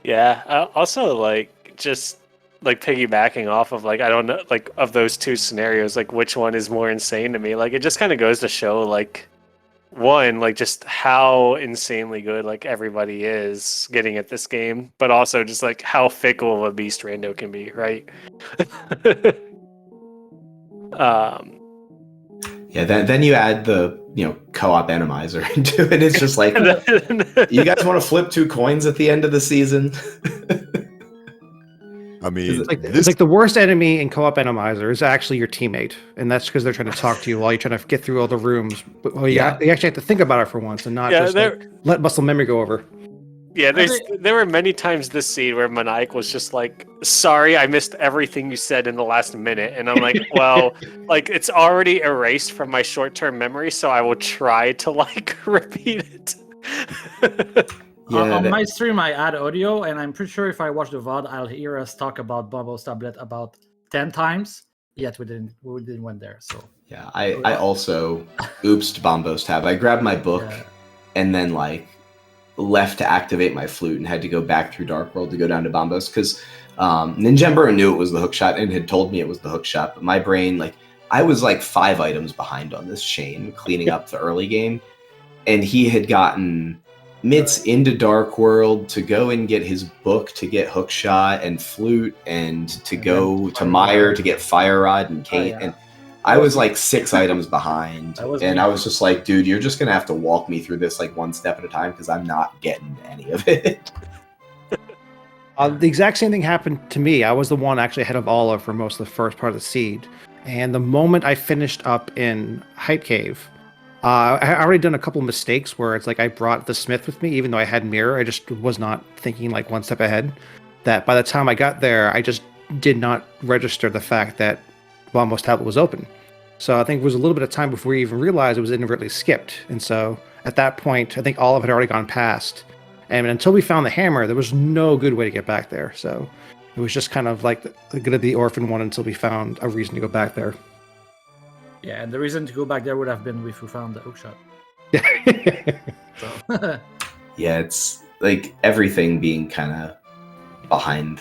Yeah. Also, like just like piggybacking off of like I don't know like of those two scenarios, like which one is more insane to me. Like it just kind of goes to show like one, like just how insanely good like everybody is getting at this game, but also just like how fickle of a beast Rando can be, right? Yeah, then you add the co-op randomizer into it. It's just like, you guys want to flip 2 coins at the end of the season? I mean, It's like the worst enemy in co-op randomizer is actually your teammate, and that's because they're trying to talk to you while you're trying to get through all the rooms. Well, you actually have to think about it for once and not just let muscle memory go over. Yeah, there were many times this scene where Maniac was just like, sorry, I missed everything you said in the last minute. And I'm like, well, like it's already erased from my short-term memory, so I will try to like repeat it. On my stream, I add audio, and I'm pretty sure if I watch the VOD, I'll hear us talk about Bumbo's tablet about 10 times. Yet we didn't went there. So yeah, I also oopsed Bombo's tab. I grabbed my book and then like left to activate my flute and had to go back through Dark World to go down to Bombo's because Ninjember knew it was the hookshot and had told me it was the hookshot, but my brain, like, I was like 5 items behind on this chain cleaning up the early game, and he had gotten Mitz into Dark World to go and get his book to get hookshot and flute and to go to Meyer to get fire rod and Kate, and I was like 6 items behind, and I was just like, dude, you're just gonna have to walk me through this like one step at a time because I'm not getting any of it. The exact same thing happened to me. I was the one actually ahead of Olive for most of the first part of the seed, and the moment I finished up in Hype Cave, I already done a couple mistakes where it's like I brought the Smith with me, even though I had Mirror. I just was not thinking like one step ahead. That by the time I got there, I just did not register the fact that Bombo's tablet was open. So I think it was a little bit of time before we even realized it was inadvertently skipped. And so at that point, I think Olive had already gone past. And until we found the hammer, there was no good way to get back there. So it was just kind of like going to be the orphan one until we found a reason to go back there. Yeah, and the reason to go back there would have been if we found the hookshot. So. Yeah, it's like everything being kind of behind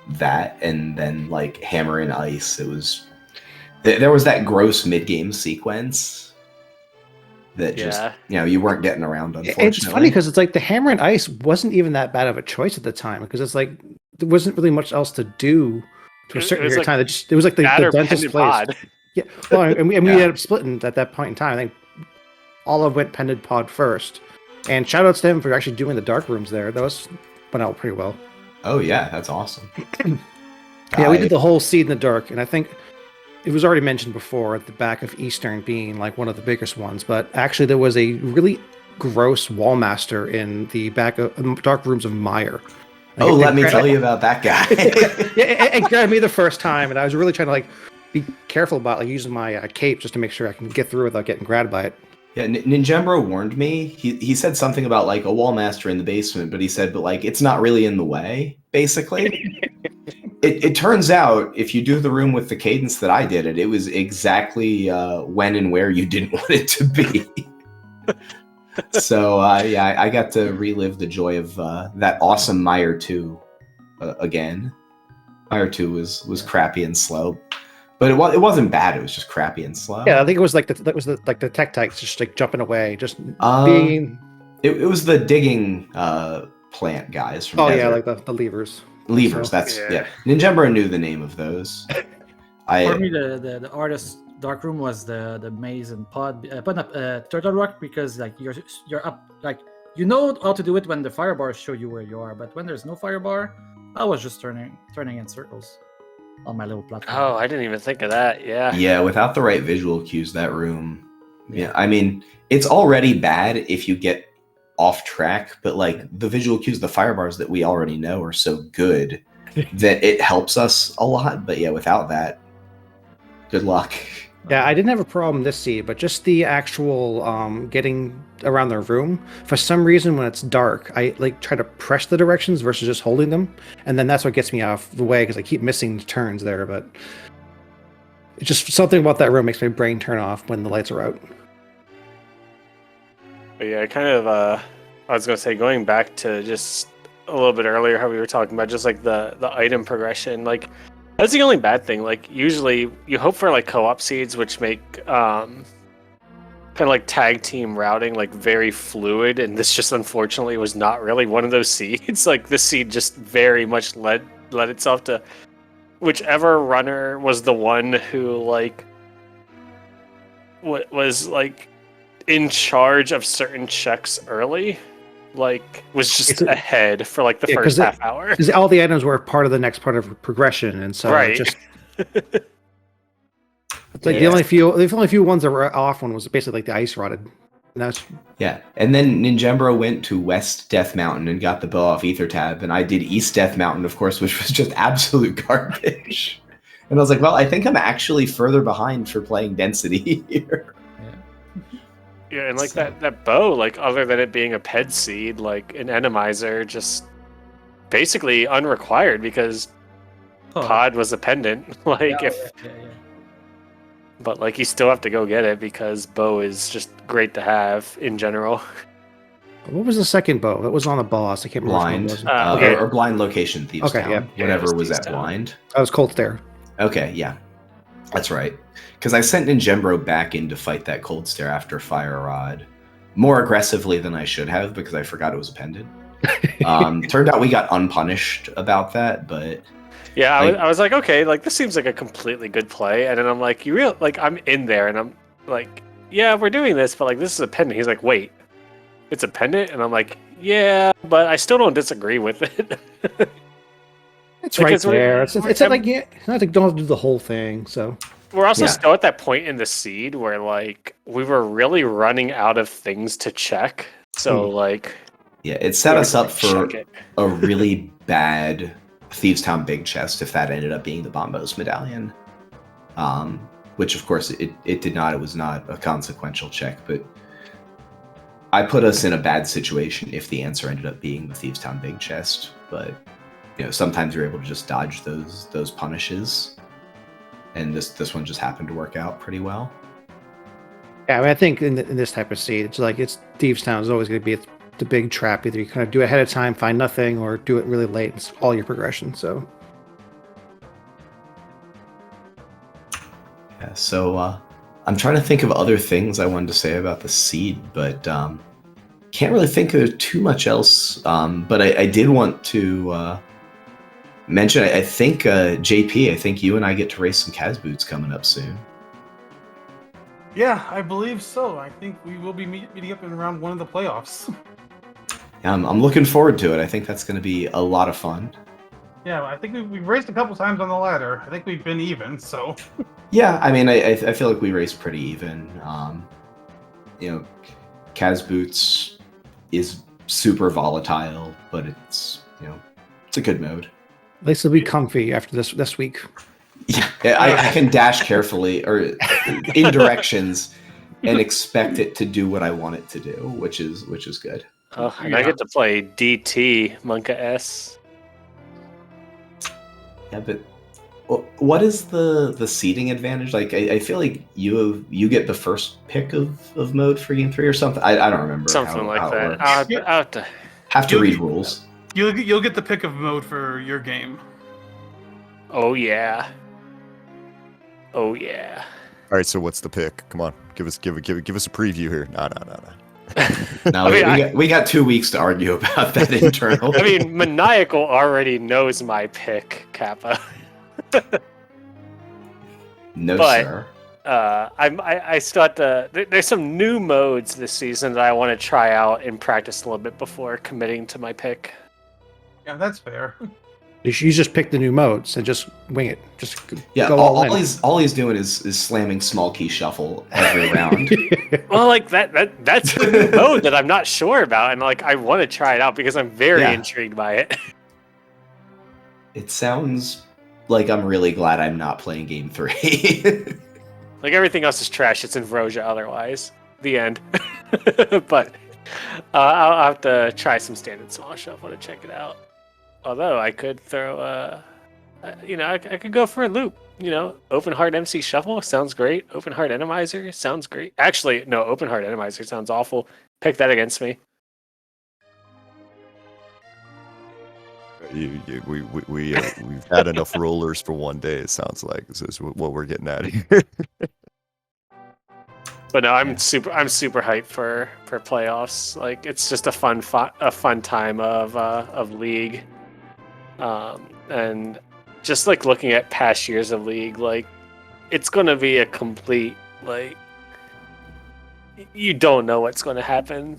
that, and then like Hammer and Ice. It was there was that gross mid-game sequence that just you weren't getting around. Unfortunately, it's funny because it's like the Hammer and Ice wasn't even that bad of a choice at the time because it's like there wasn't really much else to do to a certain period of time. It was like the dentist place. Yeah, well, and we ended up splitting at that point in time. I think Olive went Pendant Pod first, and shout outs to him for actually doing the dark rooms there. That was went out pretty well. Oh yeah, that's awesome. Yeah, we did the whole Seed in the Dark, and I think it was already mentioned before at the back of Eastern being like one of the biggest ones, but actually there was a really gross Wallmaster in the back of Dark Rooms of Meyer. Like, let me tell you about that guy. It grabbed me the first time, and I was really trying to like be careful about like using my cape just to make sure I can get through without getting grabbed by it. Yeah, Ninjembro warned me. He said something about like a Wallmaster in the basement, but he said, but like it's not really in the way, basically. It turns out if you do the room with the cadence that I did it was exactly when and where you didn't want it to be. So yeah, I got to relive the joy of that awesome Meyer 2 again. Meyer 2 was crappy and slow. But it wasn't bad. It was just crappy and slow. Yeah, I think it was like the tech types just like jumping away, just being. It was the digging plant guys from. Oh Desert. yeah, like the levers. Levers. So, that's yeah. Ninjembro knew the name of those. For me, the artist dark room was the maze and turtle rock, because like you're up, like you know how to do it when the fire bars show you where you are, but when there's no fire bar, I was just turning in circles on my little platform. Oh, I didn't even think of that. Yeah. Yeah, without the right visual cues, that room. Yeah, I mean, it's already bad if you get off track, but like the visual cues, the fire bars that we already know are so good that it helps us a lot. But yeah, without that, good luck. Yeah, I didn't have a problem this seed, but just the actual getting around the room. For some reason, when it's dark, I like try to press the directions versus just holding them, and then that's what gets me off the way because I keep missing the turns there. But it's just something about that room makes my brain turn off when the lights are out. But yeah, kind of. I was gonna say, going back to just a little bit earlier, how we were talking about just like the item progression, like. That's the only bad thing. Like, usually you hope for like co-op seeds, which make kind of like tag team routing like very fluid, and this just unfortunately was not really one of those seeds. Like, this seed just very much led itself to whichever runner was the one who like was like in charge of certain checks early. Like, was just ahead for like the first half hour. Because all the items were part of the next part of progression, and so right. Just it's like the only few ones that were off one was basically like the ice rotted. And that's and then Ninjembro went to West Death Mountain and got the bow off Ether Tab, and I did East Death Mountain, of course, which was just absolute garbage. And I was like, well, I think I'm actually further behind for playing Density here. Yeah, and like that bow, like other than it being a ped seed, like an Randomizer, just basically unrequired because Pod was a pendant. Like but like you still have to go get it because bow is just great to have in general. What was the second bow? That was on the boss. I can't remember. Blind, or blind location thieves. Okay, town. yeah. Whatever was at blind. That was Cold Stare. Okay, yeah. That's right. Because I sent Ninjembro back in to fight that Cold Stare after Fire Rod more aggressively than I should have because I forgot it was a pendant. Turned out we got unpunished about that, but yeah, I was like, okay, like this seems like a completely good play, and then I'm like, I'm in there, and I'm like, yeah, we're doing this, but like this is a pendant. He's like, wait, it's a pendant, and I'm like, yeah, but I still don't disagree with it. It's right there. It's not like you don't have to do the whole thing. So we're also still at that point in the seed where like we were really running out of things to check. So like, yeah, it set us up for a really bad Thieves Town big chest if that ended up being the Bombos medallion. Which of course it did not. It was not a consequential check, but I put us in a bad situation if the answer ended up being the Thieves Town big chest. But you know, sometimes you're able to just dodge those punishes, and this one just happened to work out pretty well. Yeah, I mean, I think in this type of seed, it's Thieves Town is always going to be the big trap. Either you kind of do it ahead of time, find nothing, or do it really late. It's all your progression. So yeah, so I'm trying to think of other things I wanted to say about the seed, but can't really think of too much else. But I did want to mention, I think, JP, I think you and I get to race some Kaz boots coming up soon. Yeah, I believe so. I think we will be meeting up in round one of the playoffs. I'm looking forward to it. I think that's going to be a lot of fun. Yeah, I think we've raced a couple times on the ladder. I think we've been even, so. Yeah, I mean, I feel like we race pretty even. Kaz Boots is super volatile, but it's a good mode. At least it'll be comfy after this week. Yeah, I can dash carefully or in directions and expect it to do what I want it to do, which is good. Oh, and I get to play DT Monka S. Yeah, but what is the seating advantage? Like, I feel like you get the first pick of mode for game 3 or something. I don't remember. Something like that. I'll have to read rules. You'll get the pick of mode for your game. Oh yeah. Oh yeah. All right, so what's the pick? Come on, give us a preview here. No. No, we got 2 weeks to argue about that internal. I mean, Maniacal already knows my pick, Kappa. No, but, sir. I still have to. There's some new modes this season that I want to try out and practice a little bit before committing to my pick. Yeah, that's fair. You just pick the new modes and just wing it. Just go all he's doing is slamming small key shuffle every round. Well, like that's the new mode that I'm not sure about, and like I want to try it out because I'm very intrigued by it. It sounds like I'm really glad I'm not playing game 3. Like everything else is trash. It's in Vroja otherwise. The end. But I'll have to try some standard small shuffle to check it out. Although I could throw, I could go for a loop. Open Heart MC Shuffle sounds great. Open Heart Randomizer sounds great. Actually, no, Open Heart Randomizer sounds awful. Pick that against me. We've had enough rollers for one day. It sounds like this is what we're getting at here. But no, I'm super hyped for playoffs. Like it's just a fun time of League. And just like looking at past years of League, like it's going to be a complete, like, you don't know what's going to happen.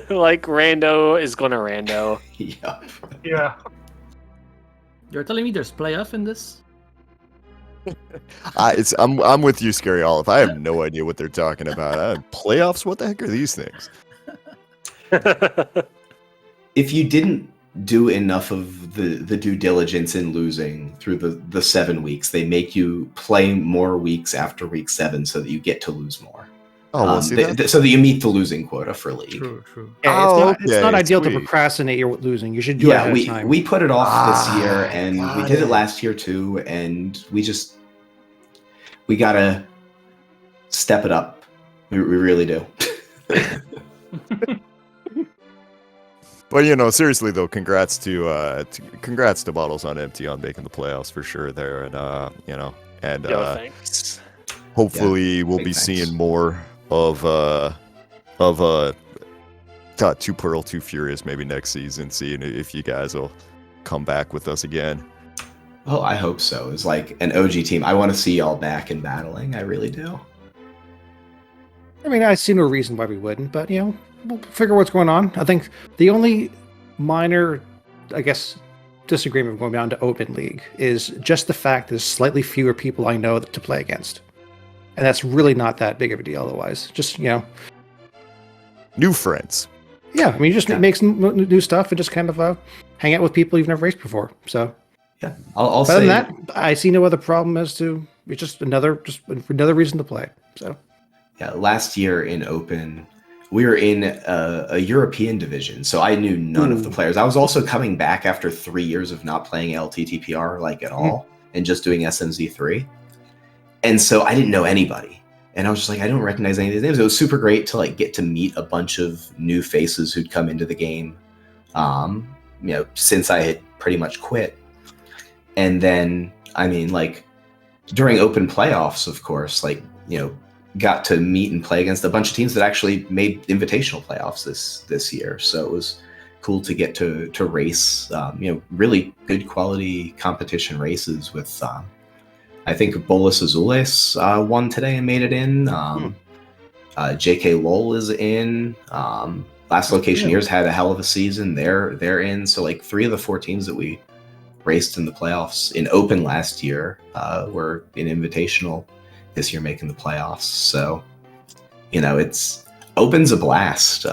Like rando is going to rando. Yep. Yeah. You're telling me there's playoff in this? I'm with you, Scary Olive. I have no idea what they're talking about. Playoffs? What the heck are these things? If you didn't do enough of the due diligence in losing through the 7 weeks, they make you play more weeks after week 7 so that you get to lose more. Oh, well, so that you meet the losing quota for League. True. Yeah, it's not ideal to procrastinate your losing. You should do it ahead of time. We put it off this year, and we did it last year too, and we gotta step it up. We really do. But seriously though, congrats to Bottles on Empty on making the playoffs for sure there, and Thanks. Hopefully we'll be seeing more of 2Pearl2Furious maybe next season, seeing if you guys will come back with us again. Well, I hope so. It's like an OG team. I want to see y'all back in battling. I really do. I mean, I see no reason why we wouldn't, but we'll figure what's going on. I think the only minor, disagreement going down to Open League is just the fact there's slightly fewer people I know to play against. And that's really not that big of a deal otherwise. Just, new friends. Yeah, I mean, you just make some new stuff and just kind of hang out with people you've never raced before. So, yeah, I'll other say than that, I see no other problem as to it's just another reason to play. So, yeah, last year in Open, we were in a European division, so I knew none of the players. I was also coming back after 3 years of not playing ALTTPR at all and just doing SMZ3. And so I didn't know anybody. And I was just like, I don't recognize any of these names. It was super great to get to meet a bunch of new faces who'd come into the game, since I had pretty much quit. And then, during Open playoffs, of course, got to meet and play against a bunch of teams that actually made Invitational playoffs this year. So it was cool to get to race, really good quality competition races with, I think Bolas Azules won today and made it in. JK Lowell is in. Last Locationeers had a hell of a season. They're in. So like 3 of the 4 teams that we raced in the playoffs in Open last year were in Invitational this year, making the playoffs. So it's Open's a blast.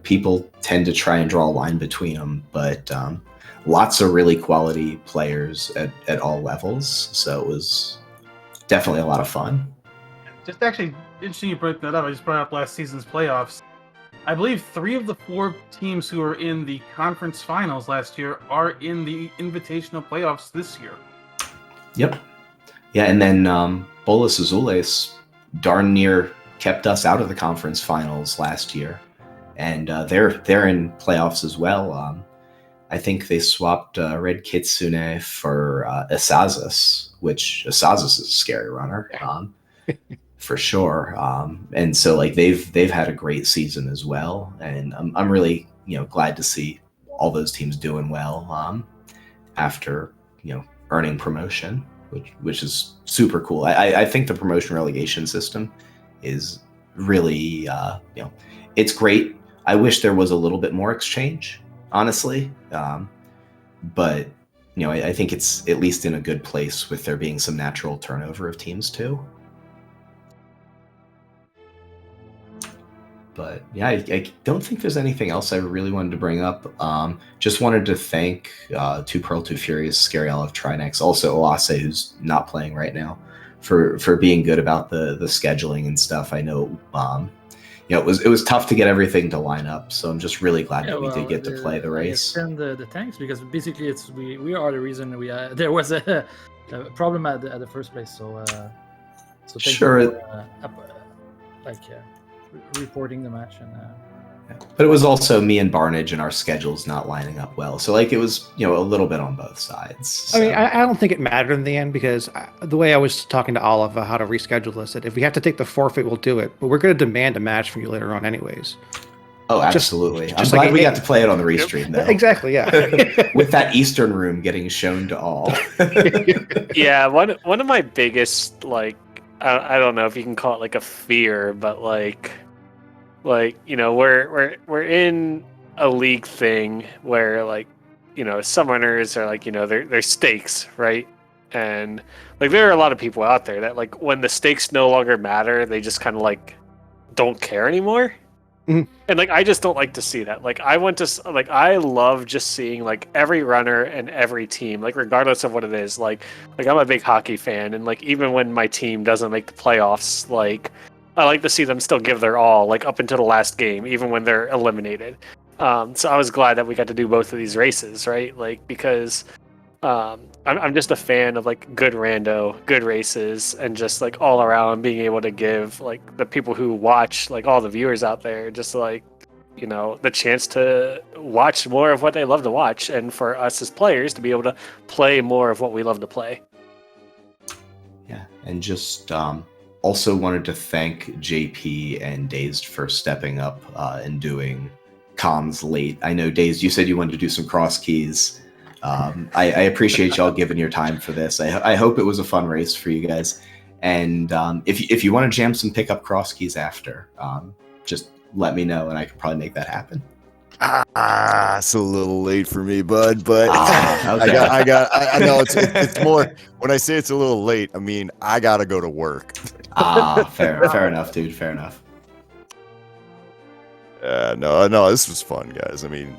People tend to try and draw a line between them, but lots of really quality players at all levels. So it was definitely a lot of fun. Just actually interesting you brought that up. I just brought up last season's playoffs. I believe 3 of the 4 teams who were in the conference finals last year are in the Invitational playoffs this year. Yep. Yeah, and then Bolas Azules darn near kept us out of the conference finals last year, and they're in playoffs as well. I think they swapped Red Kitsune for Asazas, which Asazas is a scary runner. For sure. And so like they've had a great season as well, and I'm really glad to see all those teams doing well after earning promotion, which is super cool. I think the promotion relegation system is really it's great. I wish there was a little bit more exchange, honestly, but I think it's at least in a good place with there being some natural turnover of teams too. But yeah, I don't think there's anything else I really wanted to bring up. Just wanted to thank 2Pearl2Furious, Scary Olive Trinex, also Oase, who's not playing right now, for being good about the scheduling and stuff. I know it was tough to get everything to line up, so I'm just really glad that we did get to play the race. And the thanks, because basically we are the reason there was a problem at the first place. So thank sure. You for, reporting the match but it was also me and Barnage and our schedules not lining up well, so like it was a little bit on both sides. So. I mean, I don't think it mattered in the end, because the way I was talking to Olive about how to reschedule this, that if we have to take the forfeit, we'll do it, but we're going to demand a match from you later on anywaes. Oh, absolutely. I'm glad we got to play it on the restream though. Exactly, yeah. With that Eastern room getting shown to all. Yeah, one of my biggest, I don't know if you can call it like a fear, but we're in a league thing where some runners are they're stakes, right? And there are a lot of people out there that when the stakes no longer matter, they just kind of don't care anymore. Mm-hmm. And I just don't like to see that. I love just seeing every runner and every team, regardless of what it is. I'm a big hockey fan, and even when my team doesn't make the playoffs, I like to see them still give their all, up until the last game, even when they're eliminated. So I was glad that we got to do both of these races, right? Because I'm just a fan of good rando, good races, and just all around being able to give the people who watch, all the viewers out there, just the chance to watch more of what they love to watch, and for us as players to be able to play more of what we love to play. Yeah, and just also wanted to thank JP and Dazed for stepping up and doing comms late. I know, Dazed, you said you wanted to do some cross keys. I appreciate y'all giving your time for this. I hope it was a fun race for you guys. And if you want to jam some pickup cross keys after, just let me know and I can probably make that happen. It's a little late for me, bud, but okay. I know it's more, when I say it's a little late, I mean, I gotta go to work. Fair enough, dude. Fair enough. No, this was fun, guys. I mean,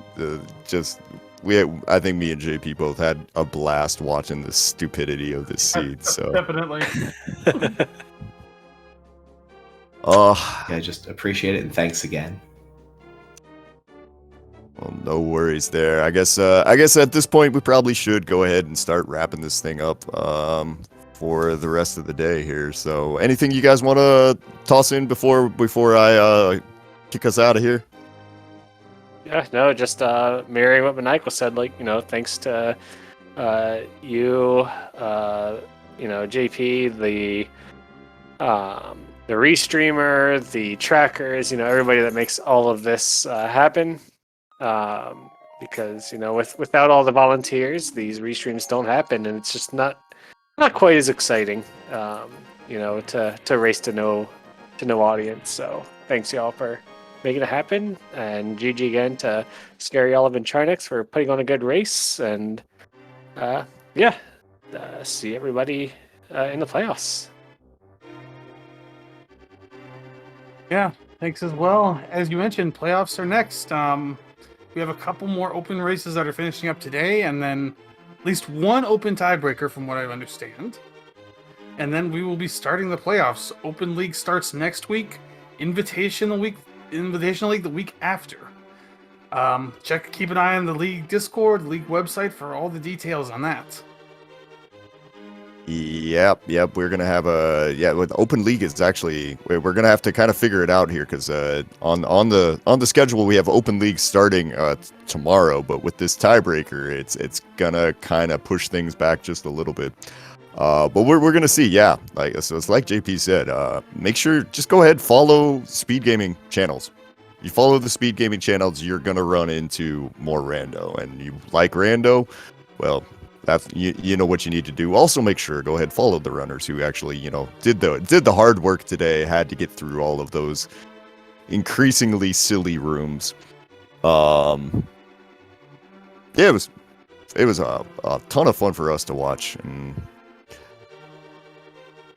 I think me and JP both had a blast watching the stupidity of this seed. So definitely. I just appreciate it, and thanks again. Well, no worries there. I guess at this point we probably should go ahead and start wrapping this thing up for the rest of the day here. So anything you guys want to toss in before I kick us out of here? Yeah, no, just mirroring what Maniacal said, thanks to you, JP, the restreamer, the trackers, everybody that makes all of this happen. Because without all the volunteers, these restreams don't happen, and it's just not quite as exciting, to race to no audience. So thanks y'all for making it happen. And GG again to Scary Olive and Trinix for putting on a good race. And see everybody in the playoffs. Yeah, thanks as well. As you mentioned, playoffs are next. We have a couple more open races that are finishing up today, and then at least one open tiebreaker, from what I understand. And then we will be starting the playoffs. Open League starts next week. Invitational League the week after. Keep an eye on the league Discord, league website for all the details on that. Yep. We're gonna have with Open League is actually we're gonna have to kind of figure it out here because on the schedule we have Open League starting tomorrow, but with this tiebreaker, it's gonna kind of push things back just a little bit. But we're gonna see, so it's like JP said. Make sure just go ahead follow SpeedGaming channels. You follow the SpeedGaming channels, you're gonna run into more rando, and you like rando, well. That's you know what you need to do. Also, make sure go ahead follow the runners who actually did the hard work today. Had to get through all of those increasingly silly rooms. It was a ton of fun for us to watch, and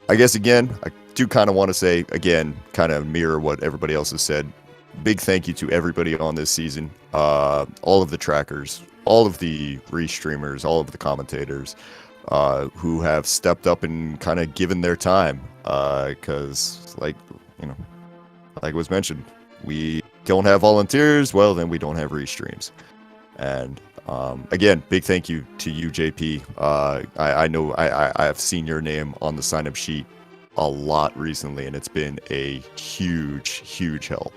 I guess again I do kind of want to say again, kind of mirror what everybody else has said. Big thank you to everybody on this season, all of the trackers, all of the restreamers, all of the commentators who have stepped up and kind of given their time. Because, like was mentioned, we don't have volunteers, well, then we don't have restreams. And again, big thank you to you, JP. I know I have seen your name on the sign-up sheet a lot recently, and it's been a huge help.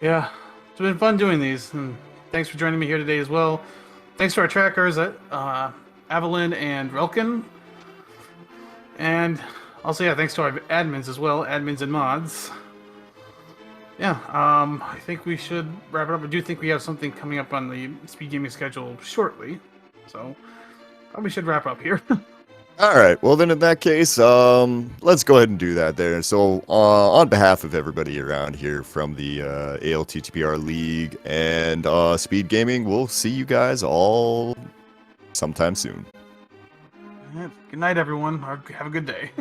Yeah, it's been fun doing these, and thanks for joining me here today as well. Thanks to our trackers at Avalyn and Relkin. And also, thanks to our admins as well, admins and mods. Yeah, I think we should wrap it up. I do think we have something coming up on the Speed Gaming schedule shortly, so probably should wrap up here. All right. Well, then in that case, let's go ahead and do that there. So on behalf of everybody around here from the ALTTPR League and Speed Gaming, we'll see you guys all sometime soon. Good night, everyone. Have a good day.